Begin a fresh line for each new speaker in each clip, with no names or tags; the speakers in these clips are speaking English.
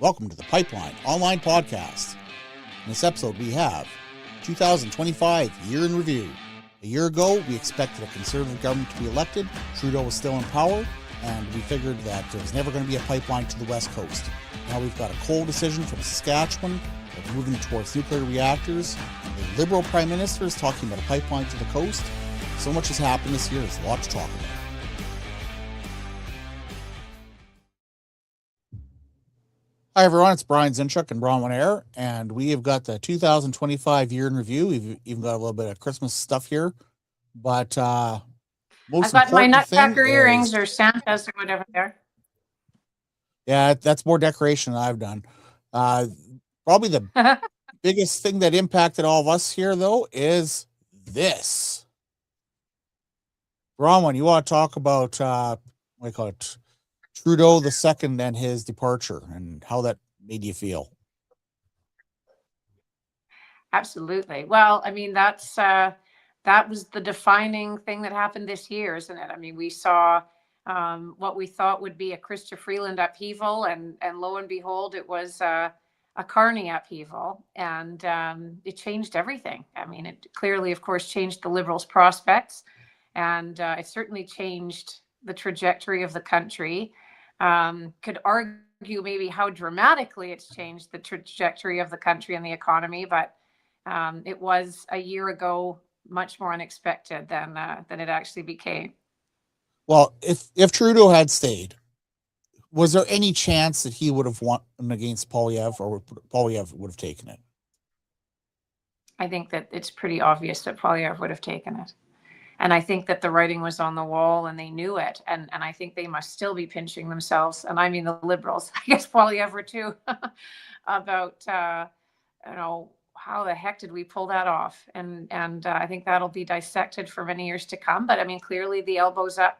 Welcome to the Pipeline Online Podcast. In this episode, we have 2025 Year in Review. A year ago, we expected a Conservative government to be elected. Trudeau was still in power, and we figured that there was never going to be a pipeline to the West Coast. Now we've got a coal decision from Saskatchewan. We're moving towards nuclear reactors. A Liberal Prime Minister is talking about a pipeline to the coast. So much has happened this year, there's a lot to talk about. Hi everyone, it's Zinchuk and Bronwyn, Eyre, and we have got the 2025 Year in Review. We've even got a little bit of Christmas stuff here, but
I've got my nutcracker earrings or Santa's or whatever there.
Yeah, that's more decoration than I've done. Probably the biggest thing that impacted all of us here, though, is this. Bronwyn, you want to talk about what do you call it? Trudeau II and his departure and how that made you feel?
Absolutely. Well, I mean, that was the defining thing that happened this year, isn't it? I mean, we saw what we thought would be a Chrystia Freeland upheaval, and lo and behold, it was a Carney upheaval, and it changed everything. I mean, it clearly, of course, changed the Liberals' prospects, and it certainly changed the trajectory of the country. Could argue maybe how dramatically it's changed the trajectory of the country and the economy, but it was a year ago much more unexpected than it actually became.
Well, if Trudeau had stayed, was there any chance that he would have won against Poilievre, or Poilievre would have taken it?
I think that it's pretty obvious that Poilievre would have taken it. And I think that the writing was on the wall and they knew it. And I think they must still be pinching themselves. And I mean, the Liberals, I guess Poilievre too, about, how the heck did we pull that off? And I think that'll be dissected for many years to come. But I mean, clearly the elbows up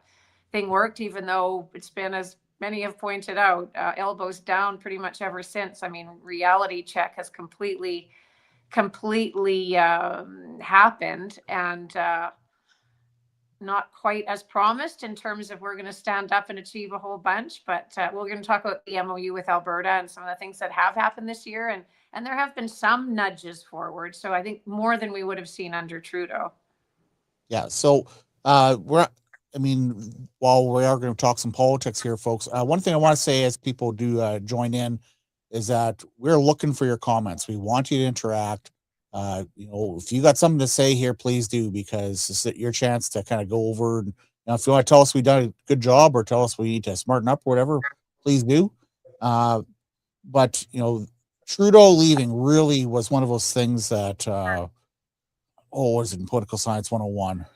thing worked, even though it's been, as many have pointed out, elbows down pretty much ever since. I mean, reality check has completely happened, and not quite as promised in terms of we're going to stand up and achieve a whole bunch, but we're going to talk about the MOU with Alberta and some of the things that have happened this year, and there have been some nudges forward, so I think more than we would have seen under Trudeau.
Yeah, so while we are going to talk some politics here, folks, one thing I want to say as people do join in is that we're looking for your comments. We want you to interact. If you got something to say here, please do, because it's your chance to kind of go over. And if you want to tell us we done a good job, or tell us we need to smarten up or whatever, please do. But Trudeau leaving really was one of those things that, was in Political Science 101?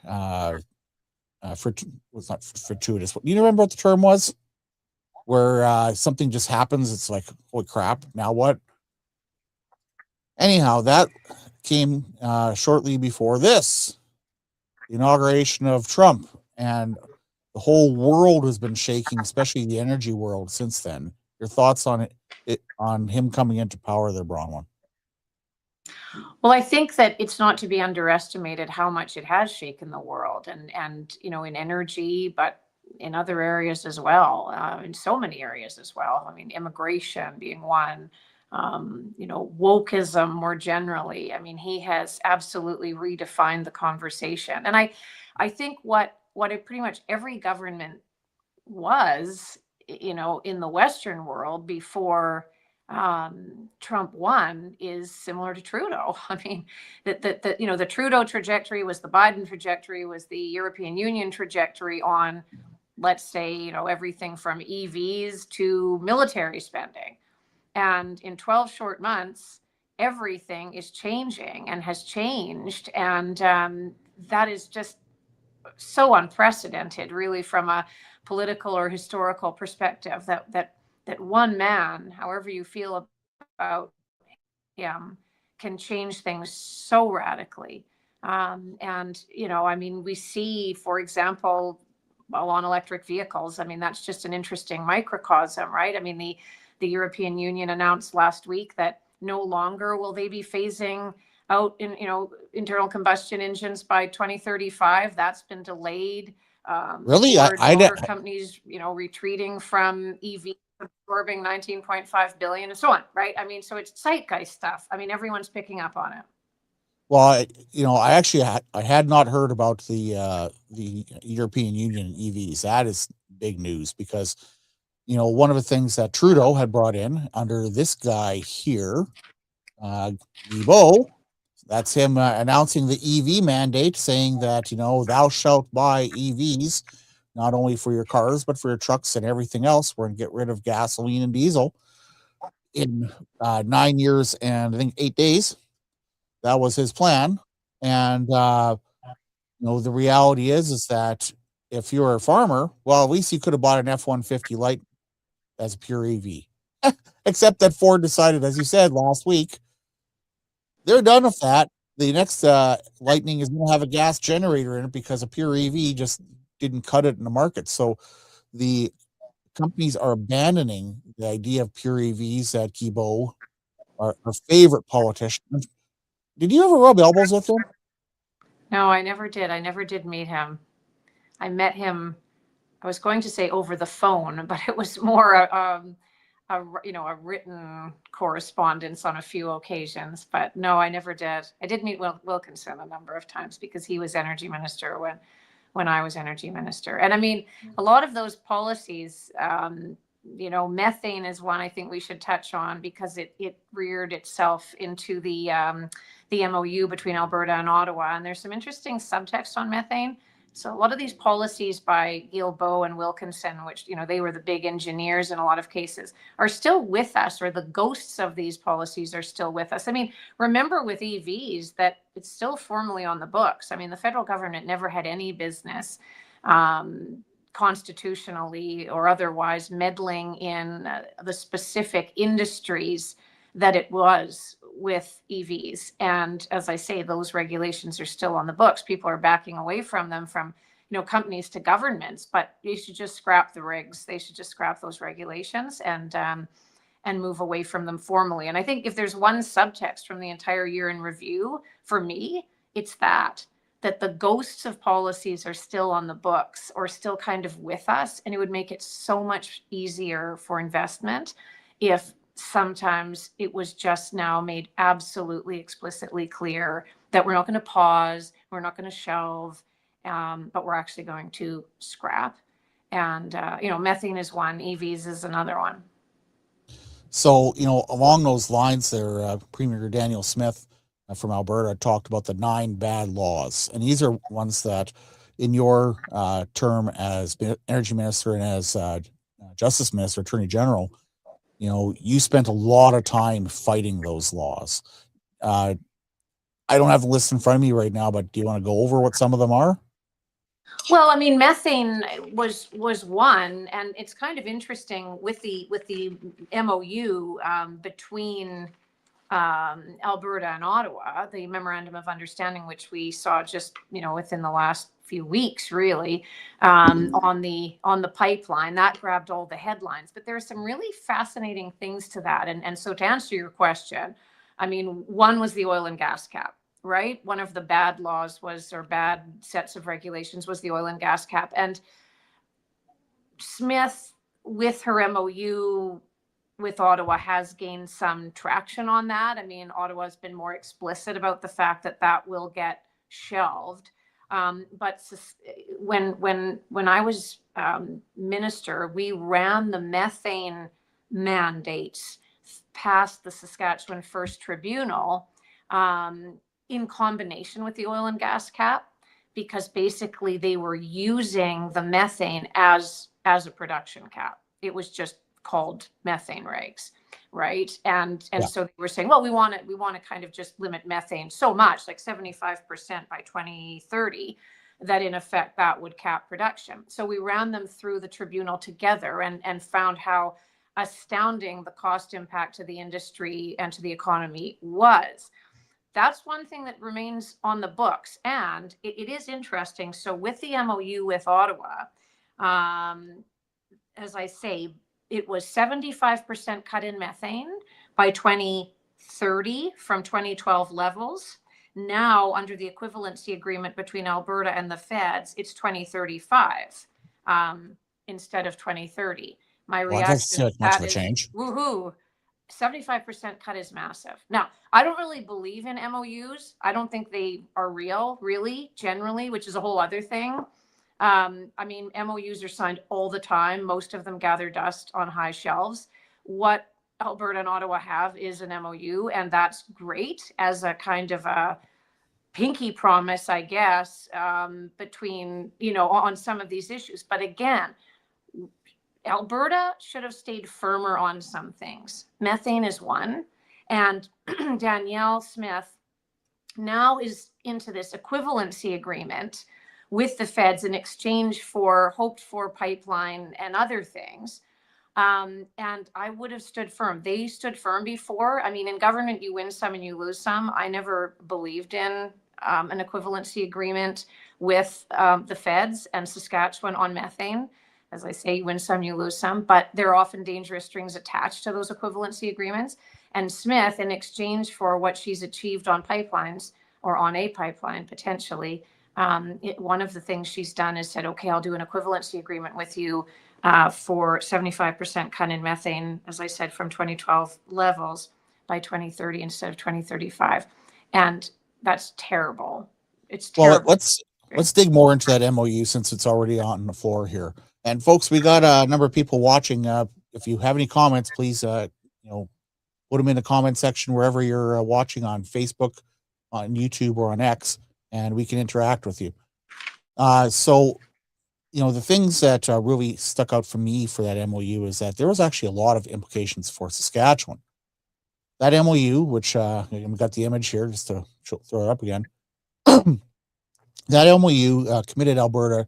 Was not fortuitous. You remember what the term was? Where something just happens, it's like, holy crap, now what? Anyhow, that came shortly before this, the inauguration of Trump, and the whole world has been shaking, especially the energy world since then. Your thoughts on it on him coming into power there, Bronwyn?
Well, I think that it's not to be underestimated how much it has shaken the world, and in energy, but in other areas as well, in so many areas as well. I mean, immigration being one, wokeism more generally. I mean, he has absolutely redefined the conversation. And I think what pretty much every government was, in the Western world before Trump won is similar to Trudeau. I mean, the Trudeau trajectory was the Biden trajectory, was the European Union trajectory on, let's say, everything from EVs to military spending. And in 12 short months, everything is changing and has changed. And that is just so unprecedented, really, from a political or historical perspective, that one man, however you feel about him, can change things so radically. We see, for example, on electric vehicles, I mean, that's just an interesting microcosm, right? I mean, the European Union announced last week that no longer will they be phasing out internal combustion engines by 2035. That's been delayed.
Really?
Motor companies, retreating from EV absorbing 19.5 billion and so on, right? I mean, so it's zeitgeist stuff. I mean, everyone's picking up on it.
Well, I actually I had not heard about the European Union EVs. That is big news because one of the things that Trudeau had brought in under this guy here, Guilbeault, that's him announcing the EV mandate, saying that thou shalt buy EVs not only for your cars but for your trucks and everything else. We're going to get rid of gasoline and diesel in 9 years and I think 8 days. That was his plan. And the reality is that if you're a farmer, well, at least you could have bought an F-150 Light as a pure EV. Except that Ford decided, as you said last week, they're done with that. The next Lightning is going to have a gas generator in it because a pure EV just didn't cut it in the market. So the companies are abandoning the idea of pure EVs. At Guilbeault, our favorite politician. Did you ever rub elbows with him?
No, I never did. I never did meet him. I met him, I was going to say over the phone, but it was more a written correspondence on a few occasions. But no, I never did. I did meet Wilkinson a number of times because he was energy minister when I was energy minister. And I mean, a lot of those policies, methane is one I think we should touch on because it reared itself into the MOU between Alberta and Ottawa. And there's some interesting subtext on methane. So a lot of these policies by Guilbeault and Wilkinson, which, they were the big engineers in a lot of cases, are still with us, or the ghosts of these policies are still with us. I mean, remember with EVs that it's still formally on the books. I mean, the federal government never had any business constitutionally or otherwise meddling in the specific industries that it was with EVs. And as I say, those regulations are still on the books. People are backing away from them, from companies to governments, but they should just scrap the regs. They should just scrap those regulations and move away from them formally. And I think if there's one subtext from the entire year in review, for me, it's that the ghosts of policies are still on the books or still kind of with us. And it would make it so much easier for investment if sometimes it was just now made absolutely explicitly clear that we're not going to pause, we're not going to shelve, but we're actually going to scrap. And, methane is one, EVs is another one.
So, along those lines there, Premier Daniel Smith from Alberta talked about the 9 bad laws. And these are ones that in your term as energy minister and as justice minister, attorney general, you spent a lot of time fighting those laws. I don't have the list in front of me right now, but do you want to go over what some of them are?
Well, I mean, methane was one, and it's kind of interesting with the MOU between Alberta and Ottawa, the memorandum of understanding, which we saw just within the last few weeks, really, on the pipeline, that grabbed all the headlines. But there are some really fascinating things to that, and so to answer your question, I mean, one was the oil and gas cap. Right? One of the bad laws or bad sets of regulations was the oil and gas cap. And Smith, with her MOU with Ottawa, has gained some traction on that. I mean, Ottawa's been more explicit about the fact that will get shelved. But when I was minister, we ran the methane mandates past the Saskatchewan First Tribunal in combination with the oil and gas cap, because basically they were using the methane as a production cap. It was just called methane regs, right? And so they were saying, well, we want to kind of just limit methane so much, like 75% by 2030, that in effect that would cap production. So we ran them through the tribunal together and found how astounding the cost impact to the industry and to the economy was. That's one thing that remains on the books. And it is interesting. So with the MOU with Ottawa, as I say, it was 75% cut in methane by 2030 from 2012 levels. Now, under the equivalency agreement between Alberta and the feds, it's 2035 instead of 2030. My
Well, it doesn't seem
reaction to
like much
that
of a
is
change.
woohoo. 75% cut is massive. Now, I don't really believe in MOUs. I don't think they are real, really, generally, which is a whole other thing. I mean, MOUs are signed all the time. Most of them gather dust on high shelves. What Alberta and Ottawa have is an MOU, and that's great as a kind of a pinky promise, I guess, between, on some of these issues. But again, Alberta should have stayed firmer on some things. Methane is one. And Danielle Smith now is into this equivalency agreement with the feds in exchange for hoped for pipeline and other things. And I would have stood firm. They stood firm before. I mean, in government, you win some and you lose some. I never believed in an equivalency agreement with the feds and Saskatchewan on methane. As I say, you win some, you lose some, but there are often dangerous strings attached to those equivalency agreements. And Smith, in exchange for what she's achieved on pipelines or on a pipeline potentially, one of the things she's done is said, okay, I'll do an equivalency agreement with you for 75% cut in methane, as I said, from 2012 levels by 2030 instead of 2035. And that's terrible. It's
Well,
terrible.
let's dig more into that MOU since it's already on the floor here. And folks, we got a number of people watching. If you have any comments, please, put them in the comment section wherever you're watching on Facebook, on YouTube, or on X, and we can interact with you. So, the things that really stuck out for me for that MOU is that there was actually a lot of implications for Saskatchewan. That MOU, which we got the image here just to throw it up again. That MOU committed Alberta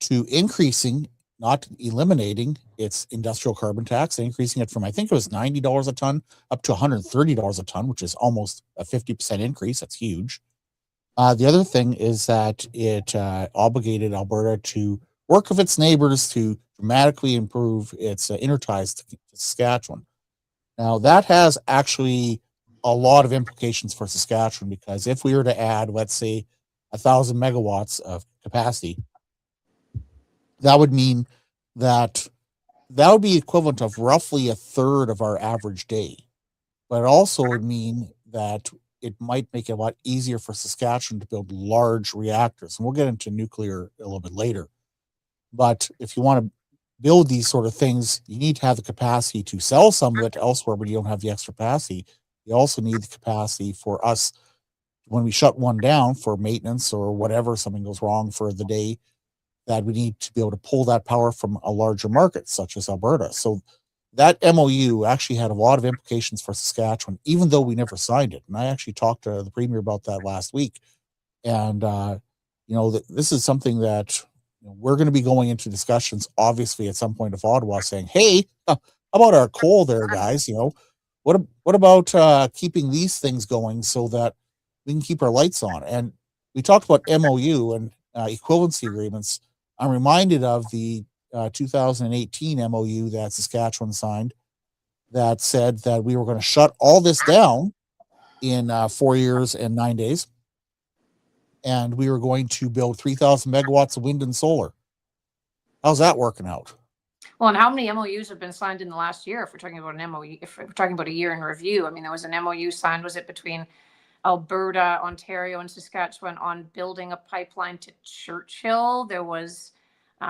to increasing, not eliminating, its industrial carbon tax, increasing it from, I think it was $90 a ton up to $130 a ton, which is almost a 50% increase. That's huge. The other thing is that it obligated Alberta to work with its neighbors to dramatically improve its interties to Saskatchewan. Now, that has actually a lot of implications for Saskatchewan because if we were to add, let's say, 1,000 megawatts of capacity, that would mean that would be equivalent of roughly a third of our average day. But it also would mean that it might make it a lot easier for Saskatchewan to build large reactors. And we'll get into nuclear a little bit later. But if you want to build these sort of things, you need to have the capacity to sell some of it elsewhere, but you don't have the extra capacity. You also need the capacity for us when we shut one down for maintenance or whatever, something goes wrong for the day, that we need to be able to pull that power from a larger market such as Alberta. So that MOU actually had a lot of implications for Saskatchewan, even though we never signed it. And I actually talked to the premier about that last week. And, this is something that we're going to be going into discussions, obviously, at some point of Ottawa saying, hey, how about our coal there, guys? What about keeping these things going so that we can keep our lights on? And we talked about MOU and equivalency agreements. I'm reminded of the 2018 MOU that Saskatchewan signed that said that we were going to shut all this down in 4 years and 9 days. And we were going to build 3,000 megawatts of wind and solar. How's that working out?
Well, and how many MOUs have been signed in the last year? If we're talking about an MOU, if we're talking about a year in review, I mean, there was an MOU signed, was it between Alberta, Ontario, and Saskatchewan on building a pipeline to Churchill? There was, there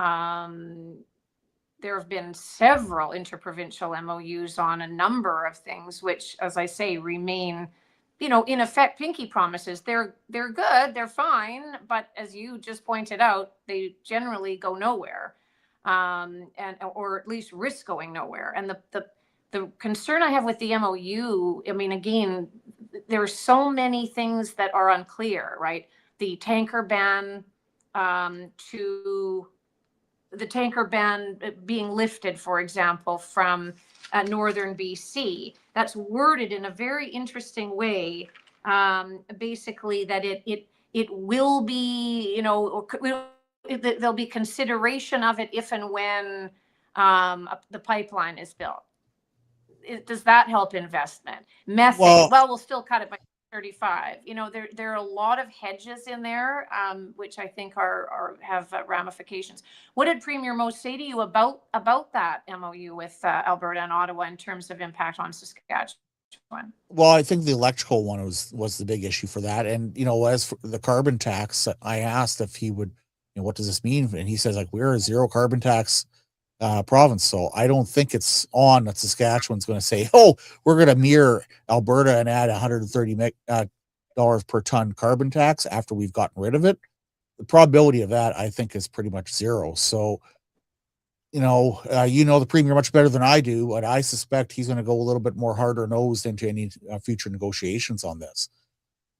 have been several interprovincial MOUs on a number of things, which, as I say, remain, in effect, pinky promises. They're good, they're fine, but as you just pointed out, they generally go nowhere, or at least risk going nowhere. And the concern I have with the MOU, I mean, again, there are so many things that are unclear, right? The tanker ban being lifted, for example, from northern BC. That's worded in a very interesting way. Basically, that it will be, there'll be consideration of it if and when the pipeline is built. Does that help investment? Methane. Well, we'll still cut it by 35. There are a lot of hedges in there, which I think have ramifications. What did Premier Moe say to you about that MOU with Alberta and Ottawa in terms of impact on Saskatchewan?
Well, I think the electrical one was the big issue for that. And, as for the carbon tax, I asked if he would, what does this mean? And he says, like, we're a zero carbon tax province. So I don't think it's on that Saskatchewan's going to say, oh, we're going to mirror Alberta and add $130 per ton carbon tax after we've gotten rid of it. The probability of that, I think, is pretty much zero. So, the premier much better than I do, but I suspect he's going to go a little bit more harder nosed into any future negotiations on this.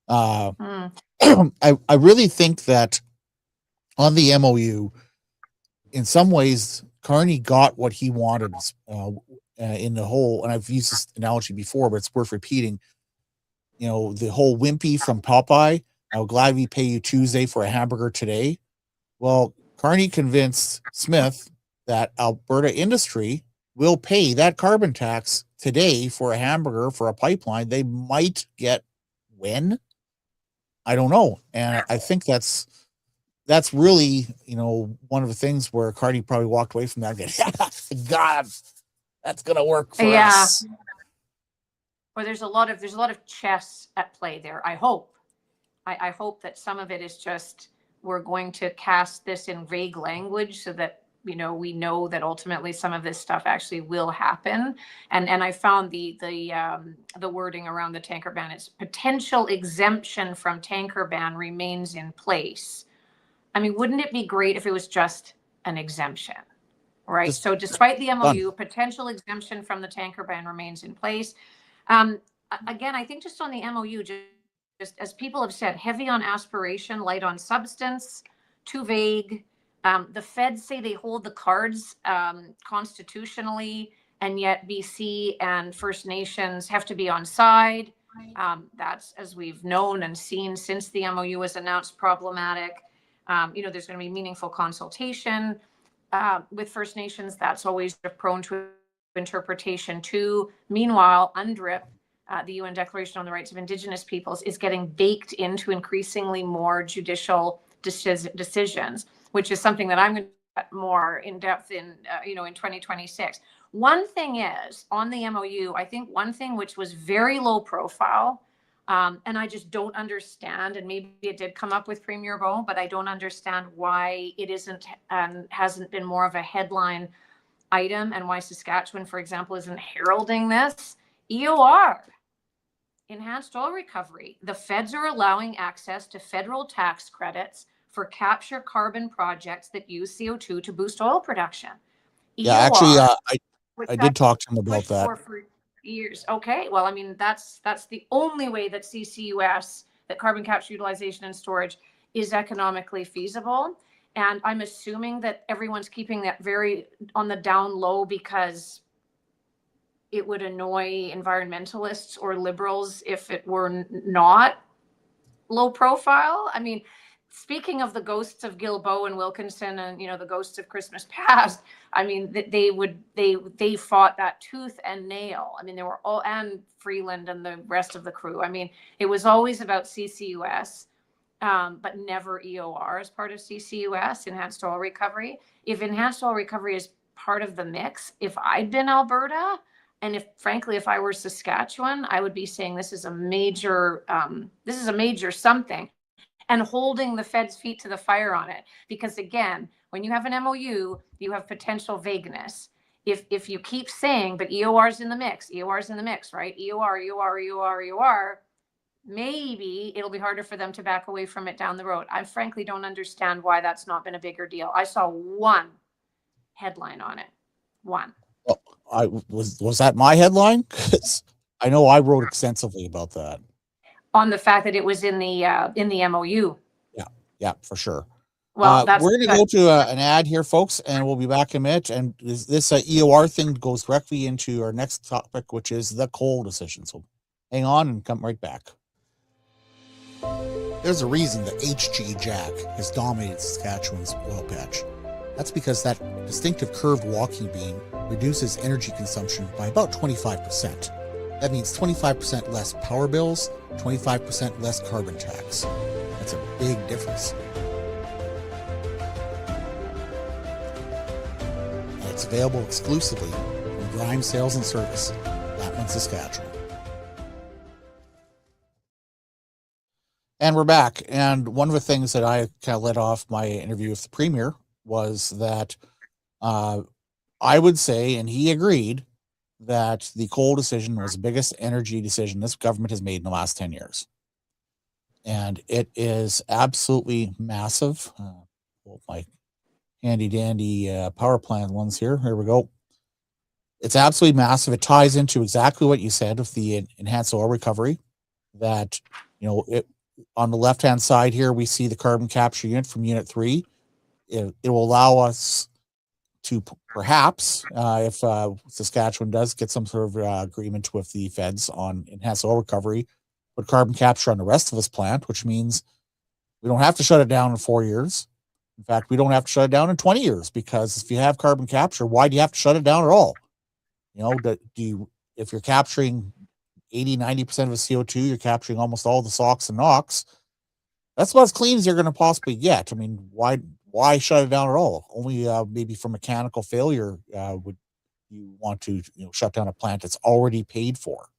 I really think that on the MOU, in some ways, Carney got what he wanted in the whole, and I've used this analogy before, but it's worth repeating. The whole Wimpy from Popeye, I'll gladly pay you Tuesday for a hamburger today. Well, Carney convinced Smith that Alberta industry will pay that carbon tax today for a hamburger for a pipeline they might get when. I don't know. And I think that's really, one of the things where Carney probably walked away from that and God, that's going to work for us.
Well, there's a lot of chess at play there. I hope that some of it is just, we're going to cast this in vague language so that, we know that ultimately some of this stuff actually will happen. And I found the wording around the tanker ban. It's potential exemption from tanker ban remains in place. I mean, wouldn't it be great if it was just an exemption, right? So despite the MOU, potential exemption from the tanker ban remains in place. Again, I think just on the MOU, just as people have said, heavy on aspiration, light on substance, too vague. The feds say they hold the cards constitutionally, and yet BC and First Nations have to be on side. That's, as we've known and seen since the MOU was announced, problematic. There's going to be meaningful consultation with First Nations. That's always prone to interpretation too. Meanwhile, UNDRIP, the UN Declaration on the Rights of Indigenous Peoples, is getting baked into increasingly more judicial decisions, which is something that I'm going to get more in depth in 2026. One thing is, on the MOU, I think one thing which was very low profile, and I just don't understand, and maybe it did come up with Premier Moe, but I don't understand why it isn't and hasn't been more of a headline item, and why Saskatchewan, for example, isn't heralding this. EOR, enhanced oil recovery. The feds are allowing access to federal tax credits for capture carbon projects that use CO2 to boost oil production.
Yeah, actually, I did talk to him about that
for years. Okay, well, I mean, that's the only way that CCUS, that carbon capture, utilization, and storage, is economically feasible. And I'm assuming that everyone's keeping that very on the down low because it would annoy environmentalists or liberals if it were not low profile. I mean, speaking of the ghosts of Guilbeault and Wilkinson and, the ghosts of Christmas past, I mean, they fought that tooth and nail. I mean, they were all, and Freeland and the rest of the crew. I mean, it was always about CCUS, but never EOR as part of CCUS, enhanced oil recovery. If enhanced oil recovery is part of the mix, if I'd been Alberta, and if I were Saskatchewan, I would be saying this is a major something, and holding the Fed's feet to the fire on it. Because again, when you have an MOU, you have potential vagueness. If you keep saying, but EOR's in the mix, right? EOR, maybe it'll be harder for them to back away from it down the road. I frankly don't understand why that's not been a bigger deal. I saw one headline on it. One.
Well, was that my headline? Because I know I wrote extensively about that.
On the fact that it was in the MOU.
Yeah, for sure.
Well,
we're going to go to an ad here, folks, and we'll be back in a minute. And this EOR thing goes directly into our next topic, which is the coal decision. So hang on and come right back. There's a reason that HG Jack has dominated Saskatchewan's oil patch. That's because that distinctive curved walking beam reduces energy consumption by about 25%. That means 25% less power bills, 25% less carbon tax. That's a big difference. And it's available exclusively from Grime Sales and Service, Latman, Saskatchewan. And we're back. And one of the things that I kind of led off my interview with the Premier was that I would say, and he agreed, that the coal decision was the biggest energy decision this government has made in the last 10 years. And it is absolutely massive. My handy dandy power plant ones here. Here we go. It's absolutely massive. It ties into exactly what you said with the enhanced oil recovery, that, it on the left-hand side here, we see the carbon capture unit from Unit 3. It will allow us to perhaps, if Saskatchewan does get some sort of agreement with the feds on enhanced oil recovery, put carbon capture on the rest of this plant, which means we don't have to shut it down in 4 years. In fact, we don't have to shut it down in 20 years, because if you have carbon capture, why do you have to shut it down at all? If you're capturing 80, 90% of the CO2, you're capturing almost all the SOx and NOx. That's about as clean as you're going to possibly get. I mean, why shut it down at all? Only maybe for mechanical failure would you want to shut down a plant that's already paid for.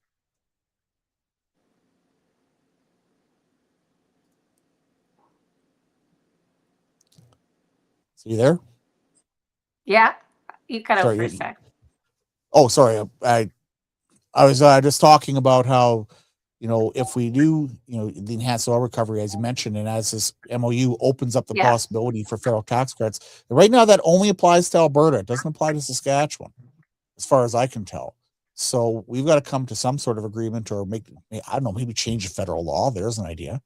So you there?
Yeah, you cut out
Sorry,
for a sec.
Oh, sorry. I was just talking about how, if we do, the enhanced oil recovery, as you mentioned, and as this MOU opens up the possibility for federal tax credits, right now that only applies to Alberta. It doesn't apply to Saskatchewan, as far as I can tell. So we've got to come to some sort of agreement, or maybe change the federal law. There's an idea.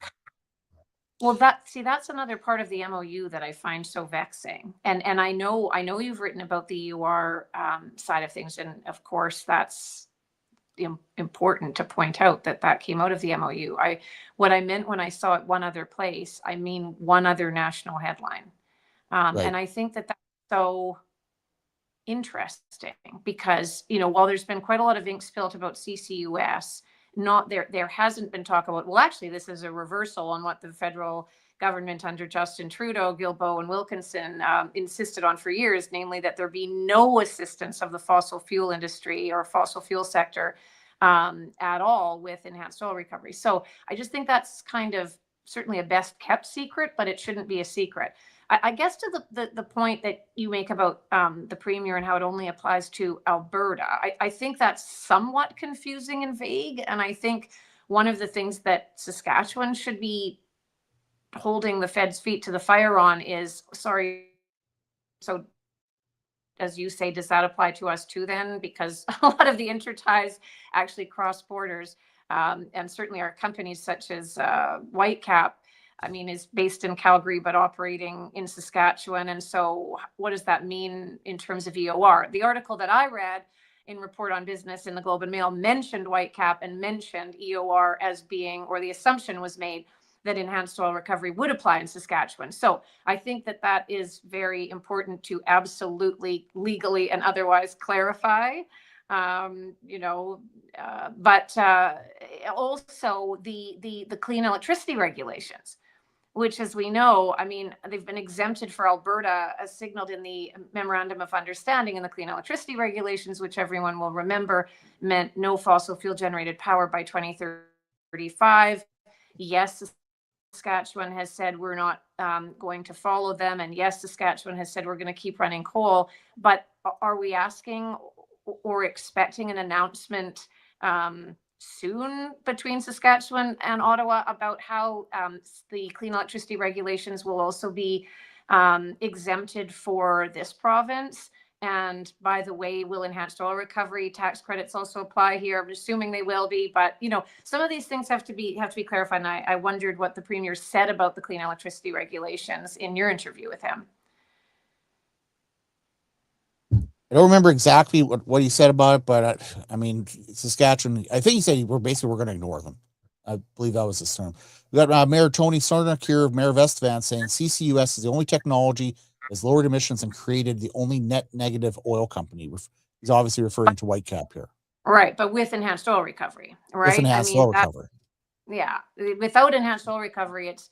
Well, that's another part of the MOU that I find so vexing. And I know you've written about the EUR side of things, and of course that's important to point out that came out of the MOU. What I meant when I saw it one other place, I mean one other national headline.
Right.
And I think that's so interesting, because while there's been quite a lot of ink spilled about CCUS, there hasn't been talk about, well, actually this is a reversal on what the federal government under Justin Trudeau, Guilbeault, and Wilkinson insisted on for years, namely that there be no assistance of the fossil fuel industry or fossil fuel sector at all with enhanced oil recovery. So I just think that's kind of certainly a best kept secret, but it shouldn't be a secret. I guess to the point that you make about the Premier and how it only applies to Alberta, I think that's somewhat confusing and vague. And I think one of the things that Saskatchewan should be holding the Fed's feet to the fire on is, sorry, so as you say, does that apply to us too then? Because a lot of the interties actually cross borders, and certainly our companies such as Whitecap, is based in Calgary but operating in Saskatchewan. And so what does that mean in terms of EOR? The article that I read in Report on Business in the Globe and Mail mentioned Whitecap and mentioned EOR as being, or the assumption was made that enhanced oil recovery would apply in Saskatchewan. So I think that is very important to absolutely legally and otherwise clarify. But also the clean electricity regulations, which, as we know, they've been exempted for Alberta, as signaled in the Memorandum of Understanding, and the clean electricity regulations, which everyone will remember, meant no fossil fuel generated power by 2035. Yes, Saskatchewan has said we're not going to follow them. And yes, Saskatchewan has said we're going to keep running coal. But are we asking or expecting an announcement soon between Saskatchewan and Ottawa about how the clean electricity regulations will also be exempted for this province? And by the way, will enhanced oil recovery tax credits also apply here? I'm assuming they will be, but some of these things have to be clarified. And I wondered what the Premier said about the clean electricity regulations in your interview with him.
I don't remember exactly what he said about it, but Saskatchewan, I think he said we're going to ignore them. I believe that was his term. We got Mayor Tony Sarnak here of Mayor of Estevan saying CCUS is the only technology that has lowered emissions and created the only net negative oil company. He's obviously referring to Whitecap here.
Right, but with enhanced oil recovery,
with
right? I
enhanced
mean,
oil
that,
recovery.
yeah, without enhanced oil recovery, it's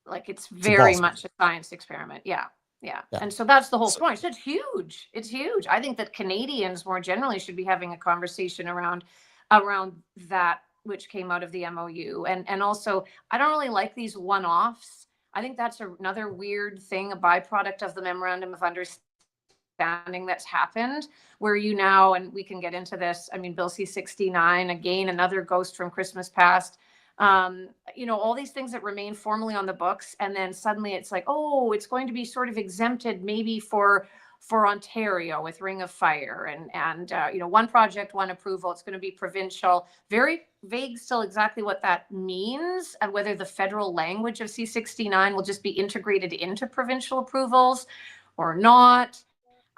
like it's
It's
very
impossible.
much a science experiment. Yeah. Yeah.
Yeah.
And so that's the whole
So,
point. So it's huge. It's huge. I think that Canadians more generally should be having a conversation around that which came out of the MOU. And also I don't really like these one-offs. I think that's another weird thing, a byproduct of the memorandum of understanding that's happened, where you now, and we can get into this, I mean, Bill C-69, again, another ghost from Christmas past, all these things that remain formally on the books, and then suddenly it's like, oh, it's going to be sort of exempted maybe for Ontario with Ring of Fire, and one project, one approval. It's going to be provincial. Very vague still exactly what that means, and whether the federal language of C-69 will just be integrated into provincial approvals or not.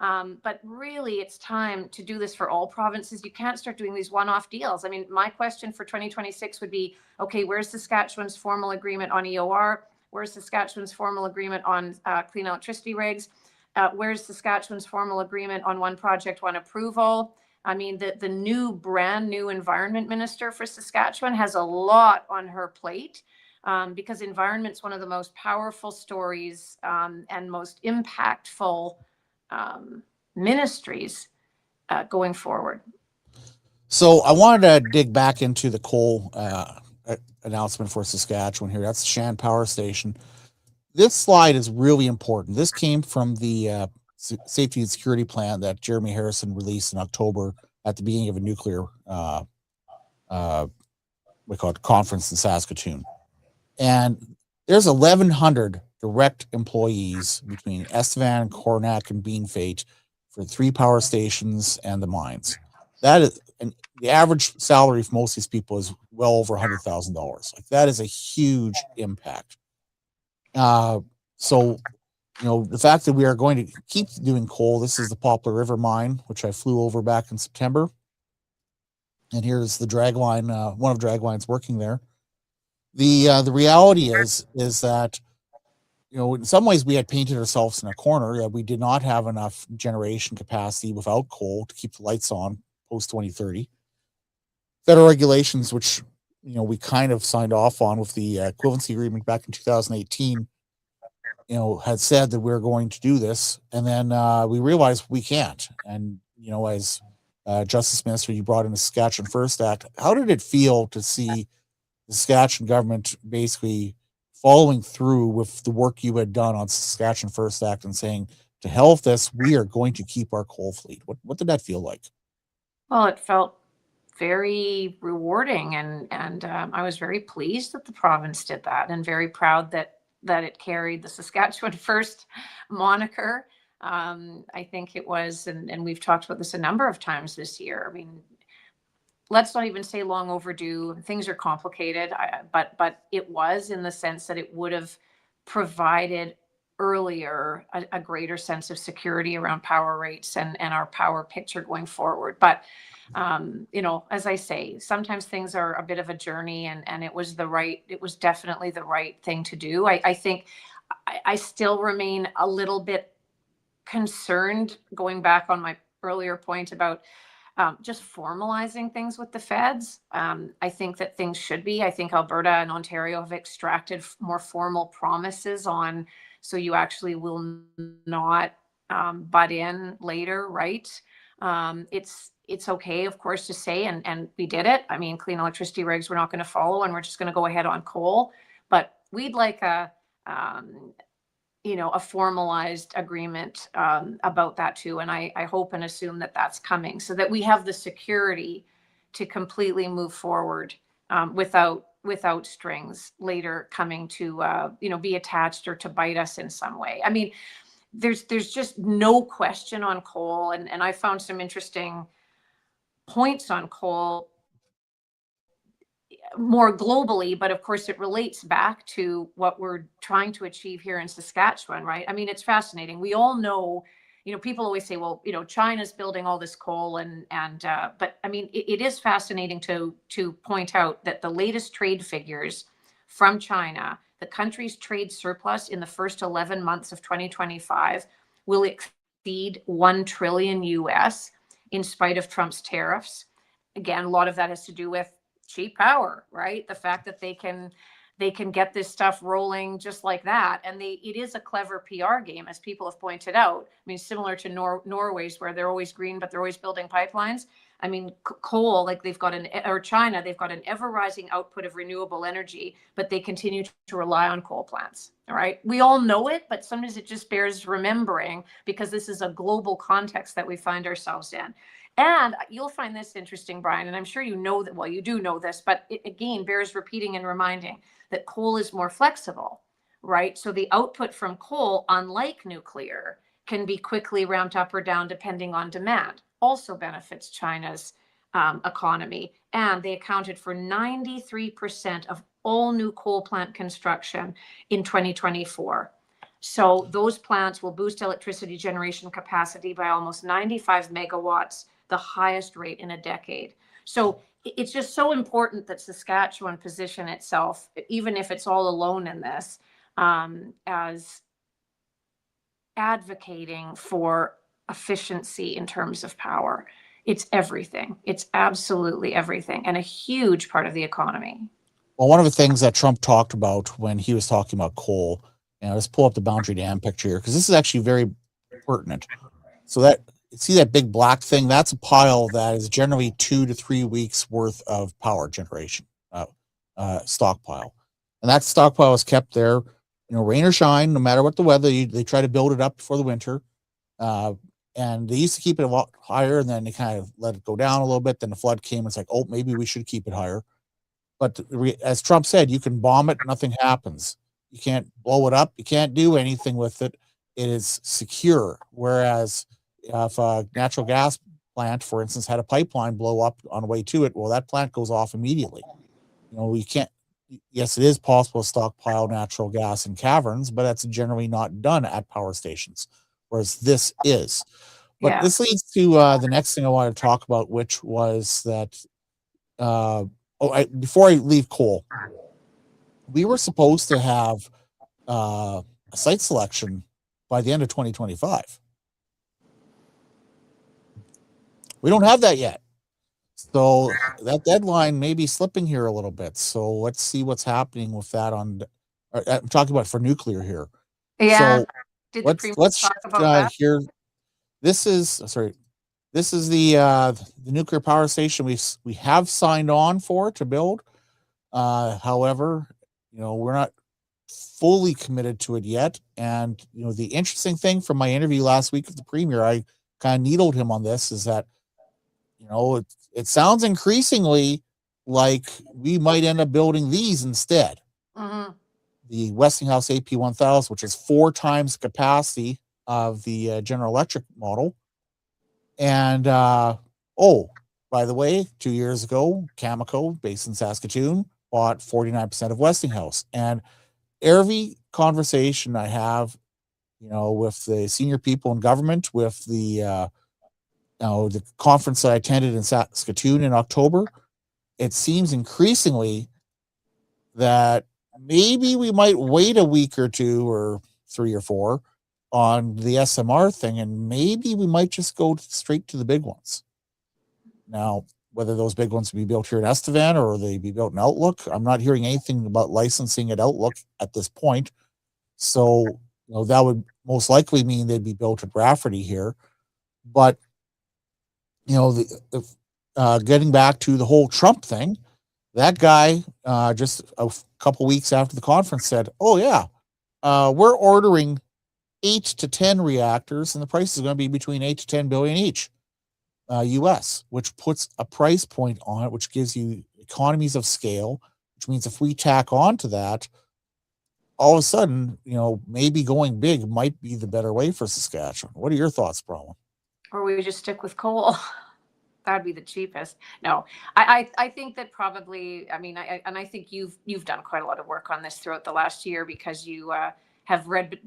But really, it's time to do this for all provinces. You can't start doing these one-off deals. I mean, my question for 2026 would be, okay, where's Saskatchewan's formal agreement on EOR? Where's Saskatchewan's formal agreement on clean electricity rigs? Where's Saskatchewan's formal agreement on one project, one approval? I mean, the brand new environment minister for Saskatchewan has a lot on her plate, because environment's one of the most powerful stories, and most impactful ministries going forward.
so I wanted to dig back into the coal announcement for Saskatchewan here. That's Shan Power Station. This slide is really important. This came from the safety and security plan that Jeremy Harrison released in October at the beginning of a nuclear we call it conference in Saskatoon. And there's 1,100 direct employees between Estevan, Cornac, and Beanfate for 3 power stations and the mines. That is, and the average salary for most of these people is well over $100,000. Like, that is a huge impact. So the fact that we are going to keep doing coal, this is the Poplar River mine, which I flew over back in September. And here's the dragline, one of draglines working there. The reality is that in some ways we had painted ourselves in a corner, that we did not have enough generation capacity without coal to keep the lights on post 2030. Federal regulations, which we kind of signed off on with the equivalency agreement back in 2018, had said that we are going to do this, and then we realized we can't. And as Justice Minister, you brought in the Saskatchewan First Act. How did it feel to see the Saskatchewan government basically following through with the work you had done on Saskatchewan First Act and saying, to hell with this, we are going to keep our coal fleet? What did that feel like?
Well, it felt very rewarding, and I was very pleased that the province did that, and very proud that it carried the Saskatchewan First moniker. I think it was, and we've talked about this a number of times this year. I mean, let's not even say long overdue. Things are complicated, but it was, in the sense that it would have provided earlier a greater sense of security around power rates and our power picture going forward. But as I say, sometimes things are a bit of a journey, and it was definitely the right thing to do. I think I still remain a little bit concerned, going back on my earlier point about just formalizing things with the feds. I think that things should be. I think Alberta and Ontario have extracted more formal promises on, so you actually will not butt in later, right? It's okay, of course, to say, and we did it. I mean, clean electricity regs we're not going to follow, and we're just going to go ahead on coal. But we'd like a formalized agreement about that too. And I hope and assume that that's coming, so that we have the security to completely move forward without strings later coming to be attached or to bite us in some way. I mean, there's just no question on coal, and I found some interesting points on coal more globally, but of course it relates back to what we're trying to achieve here in Saskatchewan, right? I mean, it's fascinating. We all know, people always say, well, China's building all this coal, but I mean, it is fascinating to point out that the latest trade figures from China, the country's trade surplus in the first 11 months of 2025 will exceed 1 trillion US, in spite of Trump's tariffs. again, a lot of that has to do with cheap power, right? The fact that they can get this stuff rolling just like that, and it is a clever PR game, as people have pointed out. I mean, similar to Norway's, where they're always green, but they're always building pipelines. I mean, coal, like they've got or China, they've got an ever rising output of renewable energy, but they continue to rely on coal plants. All right. We all know it, but sometimes it just bears remembering, because this is a global context that we find ourselves in. And you'll find this interesting, Brian, and I'm sure you know that, well, you do know this, but it again bears repeating and reminding that coal is more flexible, right? So the output from coal, unlike nuclear, can be quickly ramped up or down depending on demand. Also benefits China's economy. And they accounted for 93% of all new coal plant construction in 2024. So those plants will boost electricity generation capacity by almost 95 megawatts, the highest rate in a decade. So it's just so important that Saskatchewan position itself, even if it's all alone in this, as advocating for efficiency in terms of power. It's everything. It's absolutely everything, and a huge part of the economy.
Well, one of the things that Trump talked about when he was talking about coal, let's pull up the Boundary Dam picture here, because this is actually very pertinent. So that, see that big black thing? That's a pile that is generally 2 to 3 weeks worth of power generation stockpile, and that stockpile is kept there, rain or shine, no matter what the weather. They try to build it up before the winter, and they used to keep it a lot higher, and then they kind of let it go down a little bit. Then the flood came. It's like, oh, maybe we should keep it higher. But as Trump said, you can bomb it, nothing happens. You can't blow it up. You can't do anything with it. It is secure. Whereas if a natural gas plant, for instance, had a pipeline blow up on the way to it, well, that plant goes off immediately. We can't. Yes, it is possible to stockpile natural gas in caverns, but that's generally not done at power stations, whereas this is. But
Yeah.
this leads to the next thing I want to talk about, which was that before I leave coal, we were supposed to have a site selection by the end of 2025. We don't have that yet. So that deadline may be slipping here a little bit. So let's see what's happening with that I'm talking about for nuclear here.
Yeah.
So
Did the Premier
let's
talk about that?
here. This is the nuclear power station we have signed on for to build. However, we're not fully committed to it yet. And the interesting thing from my interview last week with the Premier, I kind of needled him on this, is that it sounds increasingly like we might end up building these instead.
Mm-hmm.
The Westinghouse AP1000, which is 4 times the capacity of the General Electric model. And by the way, 2 years ago, Cameco, based in Saskatoon, bought 49% of Westinghouse. And every conversation I have, with the senior people in government, with the conference that I attended in Saskatoon in October, it seems increasingly that maybe we might wait a week or 2 or 3 or 4 on the SMR thing, and maybe we might just go straight to the big ones. Now, whether those big ones will be built here in Estevan or they be built in Outlook, I'm not hearing anything about licensing at Outlook at this point. So, that would most likely mean they'd be built at Rafferty here. But, getting back to the whole Trump thing, that guy just a couple weeks after the conference said, oh, yeah, we're ordering 8 to 10 reactors, and the price is going to be between 8 to 10 billion each. US, which puts a price point on it, which gives you economies of scale, which means if we tack on to that, all of a sudden, maybe going big might be the better way for Saskatchewan. What are your thoughts, Bronwyn?
Or we just stick with coal. That'd be the cheapest. No, I think that probably, I mean, I think you've done quite a lot of work on this throughout the last year, because you have read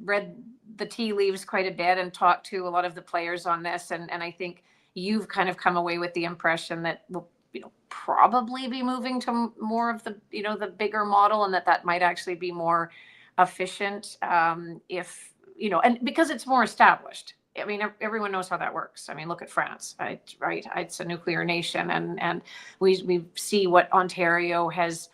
the tea leaves quite a bit and talked to a lot of the players on this. And I think you've kind of come away with the impression that we'll, probably be moving to more of the, the bigger model, and that might actually be more efficient if, and because it's more established. I mean, everyone knows how that works. I mean, look at France, right? It's a nuclear nation, and we see what Ontario has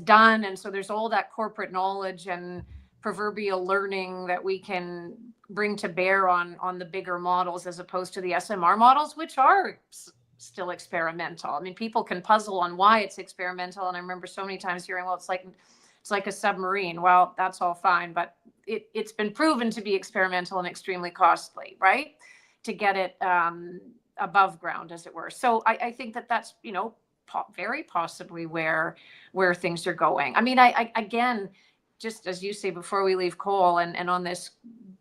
done, and so there's all that corporate knowledge and proverbial learning that we can bring to bear on the bigger models as opposed to the SMR models, which are still experimental. I mean, people can puzzle on why it's experimental, and I remember so many times hearing, well, it's like a submarine. Well, that's all fine, but it's been proven to be experimental and extremely costly, right? To get it above ground, as it were. So I think that's, very possibly where things are going. I mean, I again, just as you say, before we leave coal and on this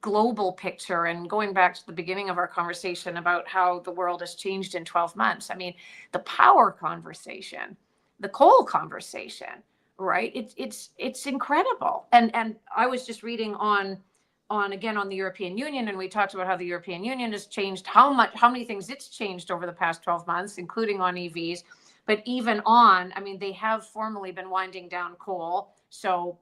global picture and going back to the beginning of our conversation about how the world has changed in 12 months. I mean, the power conversation, the coal conversation, right? It's incredible. And I was just reading on the European Union, and we talked about how the European Union has changed, how many things it's changed over the past 12 months, including on EVs. But even I mean, they have formally been winding down coal. So,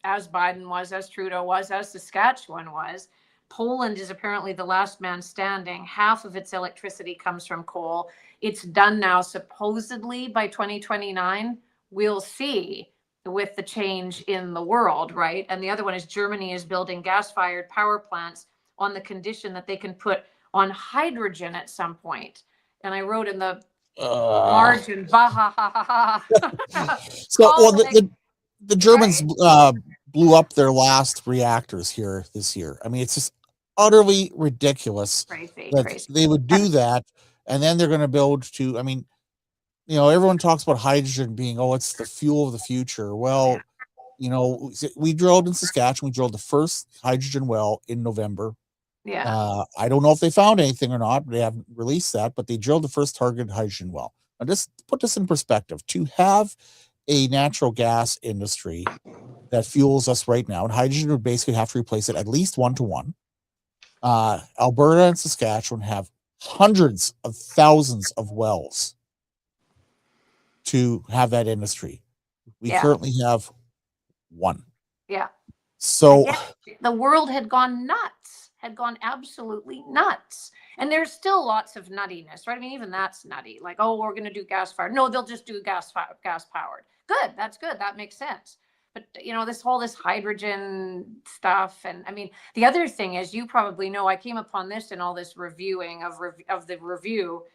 as Biden was, as Trudeau was, as Saskatchewan was, Poland is apparently the last man standing. Half of its electricity comes from coal. It's done now, supposedly by 2029. We'll see with the change in the world, right? And the other one is Germany is building gas-fired power plants on the condition that they can put on hydrogen at some point. And I wrote in the margin, bah, ha, ha, ha, ha.
So, well, the Germans blew up their last reactors here this year. I mean, it's just utterly ridiculous that they would do that, and then they're going to build to. I mean, everyone talks about hydrogen being, it's the fuel of the future. Well, we drilled in Saskatchewan. We drilled the first hydrogen well in November.
Yeah.
I don't know if they found anything or not. They haven't released that, but they drilled the first targeted hydrogen well. Now, just put this in perspective. To have a natural gas industry that fuels us right now, and hydrogen would basically have to replace it at least 1-to-1. Alberta and Saskatchewan have hundreds of thousands of wells to have that industry. We currently have one.
Yeah.
So
the world had gone absolutely nuts. And there's still lots of nuttiness, right? I mean, even that's nutty. Like, we're going to do gas fired. No, they'll just do gas powered. Good. That's good. That makes sense. But, this hydrogen stuff. And I mean, the other thing is, you probably know, I came upon this in all this reviewing of the review.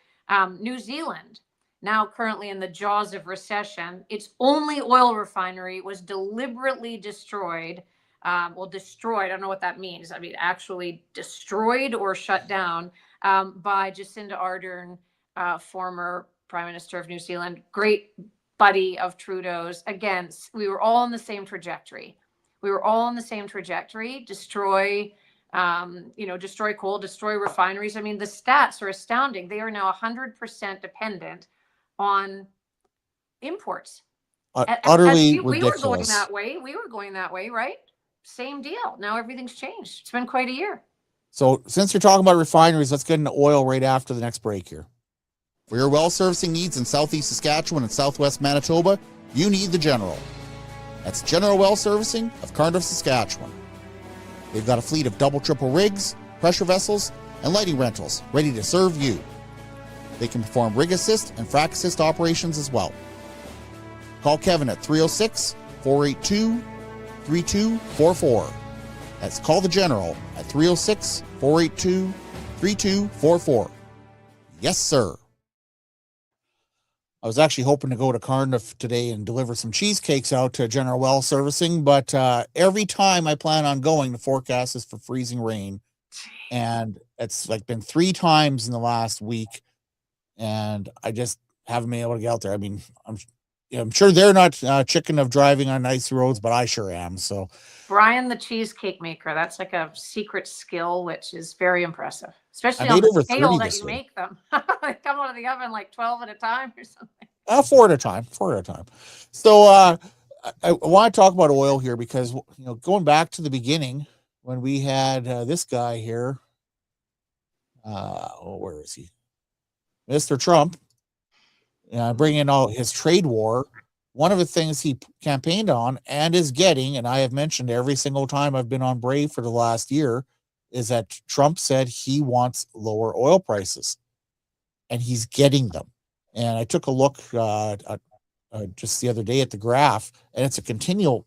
New Zealand, now currently in the jaws of recession, its only oil refinery was deliberately destroyed. Destroyed, I don't know what that means. I mean, actually destroyed or shut down by Jacinda Ardern, former Prime Minister of New Zealand, great buddy of Trudeau's. Again, we were all on the same trajectory. Destroy, destroy coal, destroy refineries. I mean, the stats are astounding. They are now 100% dependent on imports.
Utterly
we
ridiculous.
We were going that way, right? Same deal. Now everything's changed. It's been quite a year.
So since you're talking about refineries, let's get into oil right after the next break here. For your well servicing needs in southeast Saskatchewan and southwest Manitoba, you need the General. That's General Well Servicing of Cardiff, Saskatchewan. They've got a fleet of double, triple rigs, pressure vessels, and lighting rentals ready to serve you. They can perform rig assist and frac assist operations as well. Call Kevin at 306-482-3244. That's Call the General at 306-482-3244. Yes, sir. I was actually hoping to go to Cardiff today and deliver some cheesecakes out to General Well Servicing, but every time I plan on going, the forecast is for freezing rain. And it's been 3 times in the last week, and I just haven't been able to get out there. I mean, I'm sure they're not chicken of driving on icy roads, but I sure am. So,
Brian, the cheesecake maker, that's like a secret skill, which is very impressive, especially
on
the scale that you make them. They come out of the oven like 12 at a time or something.
4 at a time. So I want to talk about oil here because, going back to the beginning when we had this guy here, where is he? Mr. Trump, bringing out his trade war. One of the things he campaigned on and is getting, and I have mentioned every single time I've been on Brave for the last year, is that Trump said he wants lower oil prices, and he's getting them. And I took a look just the other day at the graph, and it's a continual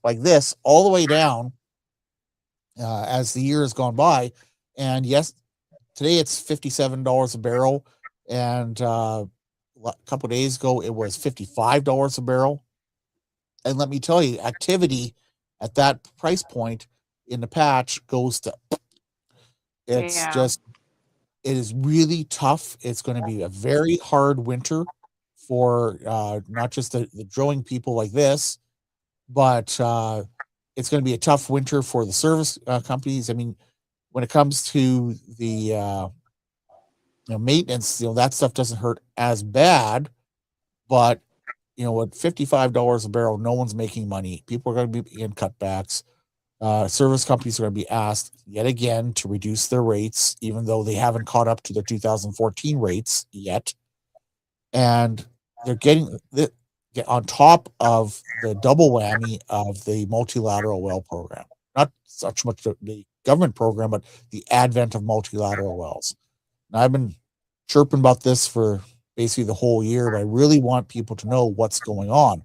like this all the way down as the year has gone by. And yes, today it's $57 a barrel, and a couple of days ago it was $55 a barrel. And let me tell you, activity at that price point in the patch goes to, it's
Yeah.
just, it is really tough. It's going to be a very hard winter for not just the drilling people like this, but it's going to be a tough winter for the service companies. I mean, when it comes to the maintenance, that stuff doesn't hurt as bad, but at $55 a barrel, no one's making money. People are going to be in cutbacks. Service companies are going to be asked yet again to reduce their rates, even though they haven't caught up to their 2014 rates yet. And they're getting on top of the double whammy of the multilateral well program. Not such much the government program, but the advent of multilateral wells. And I've been chirping about this for basically the whole year, but I really want people to know what's going on.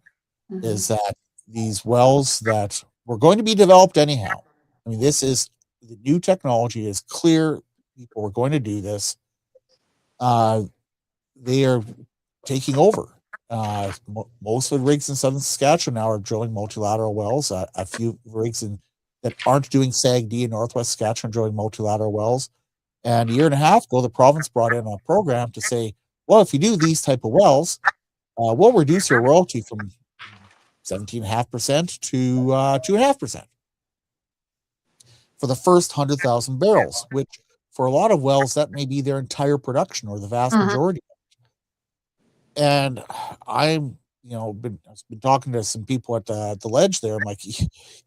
Mhm.
Is that these wells that were going to be developed anyhow? I mean, this is the new technology is clear. People are going to do this. They are taking over. Most of the rigs in southern Saskatchewan now are drilling multilateral wells. A few rigs that aren't doing SAGD in northwest Saskatchewan drilling multilateral wells. And a year and a half ago, the province brought in a program to say, well, if you do these type of wells, we'll reduce your royalty from 17.5% to 2.5% for the first 100,000 barrels, which for a lot of wells, that may be their entire production or the vast
Mhm.
majority. And I've been talking to some people at the ledge there. I'm like,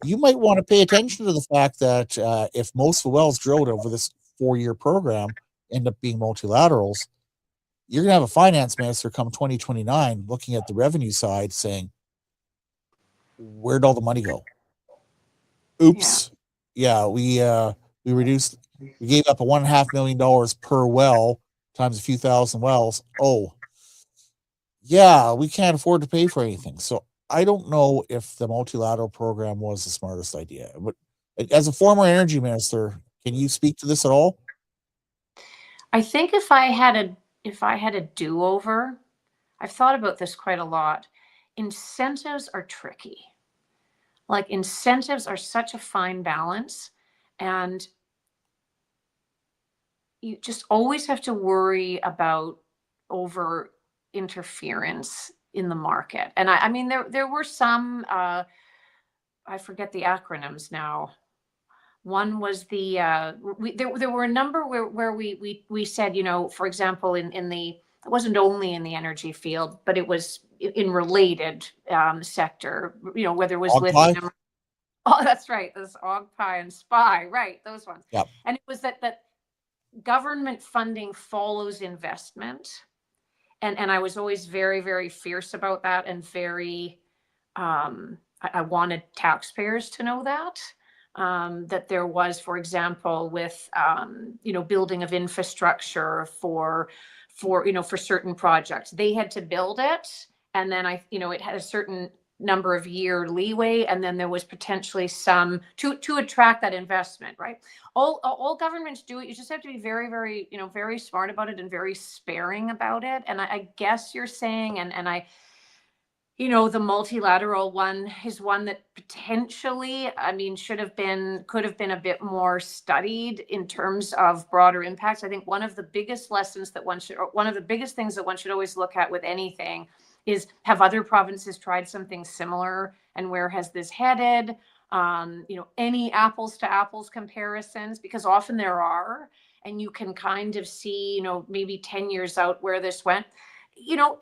you might want to pay attention to the fact that if most of the wells drilled over this 4-year program end up being multilaterals, you're going to have a finance minister come 2029 looking at the revenue side saying, where'd all the money go?
Yeah.
Oops. Yeah, we gave up a $1.5 million per well times a few thousand wells. Oh, yeah, we can't afford to pay for anything. So I don't know if the multilateral program was the smartest idea. But as a former energy minister, can you speak to this at all?
I think if I had a do-over, I've thought about this quite a lot. Incentives are tricky. Like incentives are such a fine balance, and you just always have to worry about over interference in the market. And I mean, there were some I forget the acronyms now. One was there were a number where we said, for example, in the, it wasn't only in the energy field, but it was in related sector, whether it was
Ogpie?
lithium. Oh, that's right. Those OGPI and SPY, right? Those ones.
Yeah.
And it was that government funding follows investment. And I was always very, very fierce about that, and very, I wanted taxpayers to know that. That there was, for example, with building of infrastructure for certain projects, they had to build it, and then it had a certain number of year leeway, and then there was potentially some to attract that investment, right? All governments do it. You just have to be very, very, very smart about it and very sparing about it. And I guess you're saying, and I, the multilateral one is one that potentially, I mean, could have been a bit more studied in terms of broader impacts. I think one of the biggest lessons that one of the biggest things that one should always look at with anything is, have other provinces tried something similar, and where has this headed? Any apples to apples comparisons, because often there are, and you can kind of see, maybe 10 years out where this went.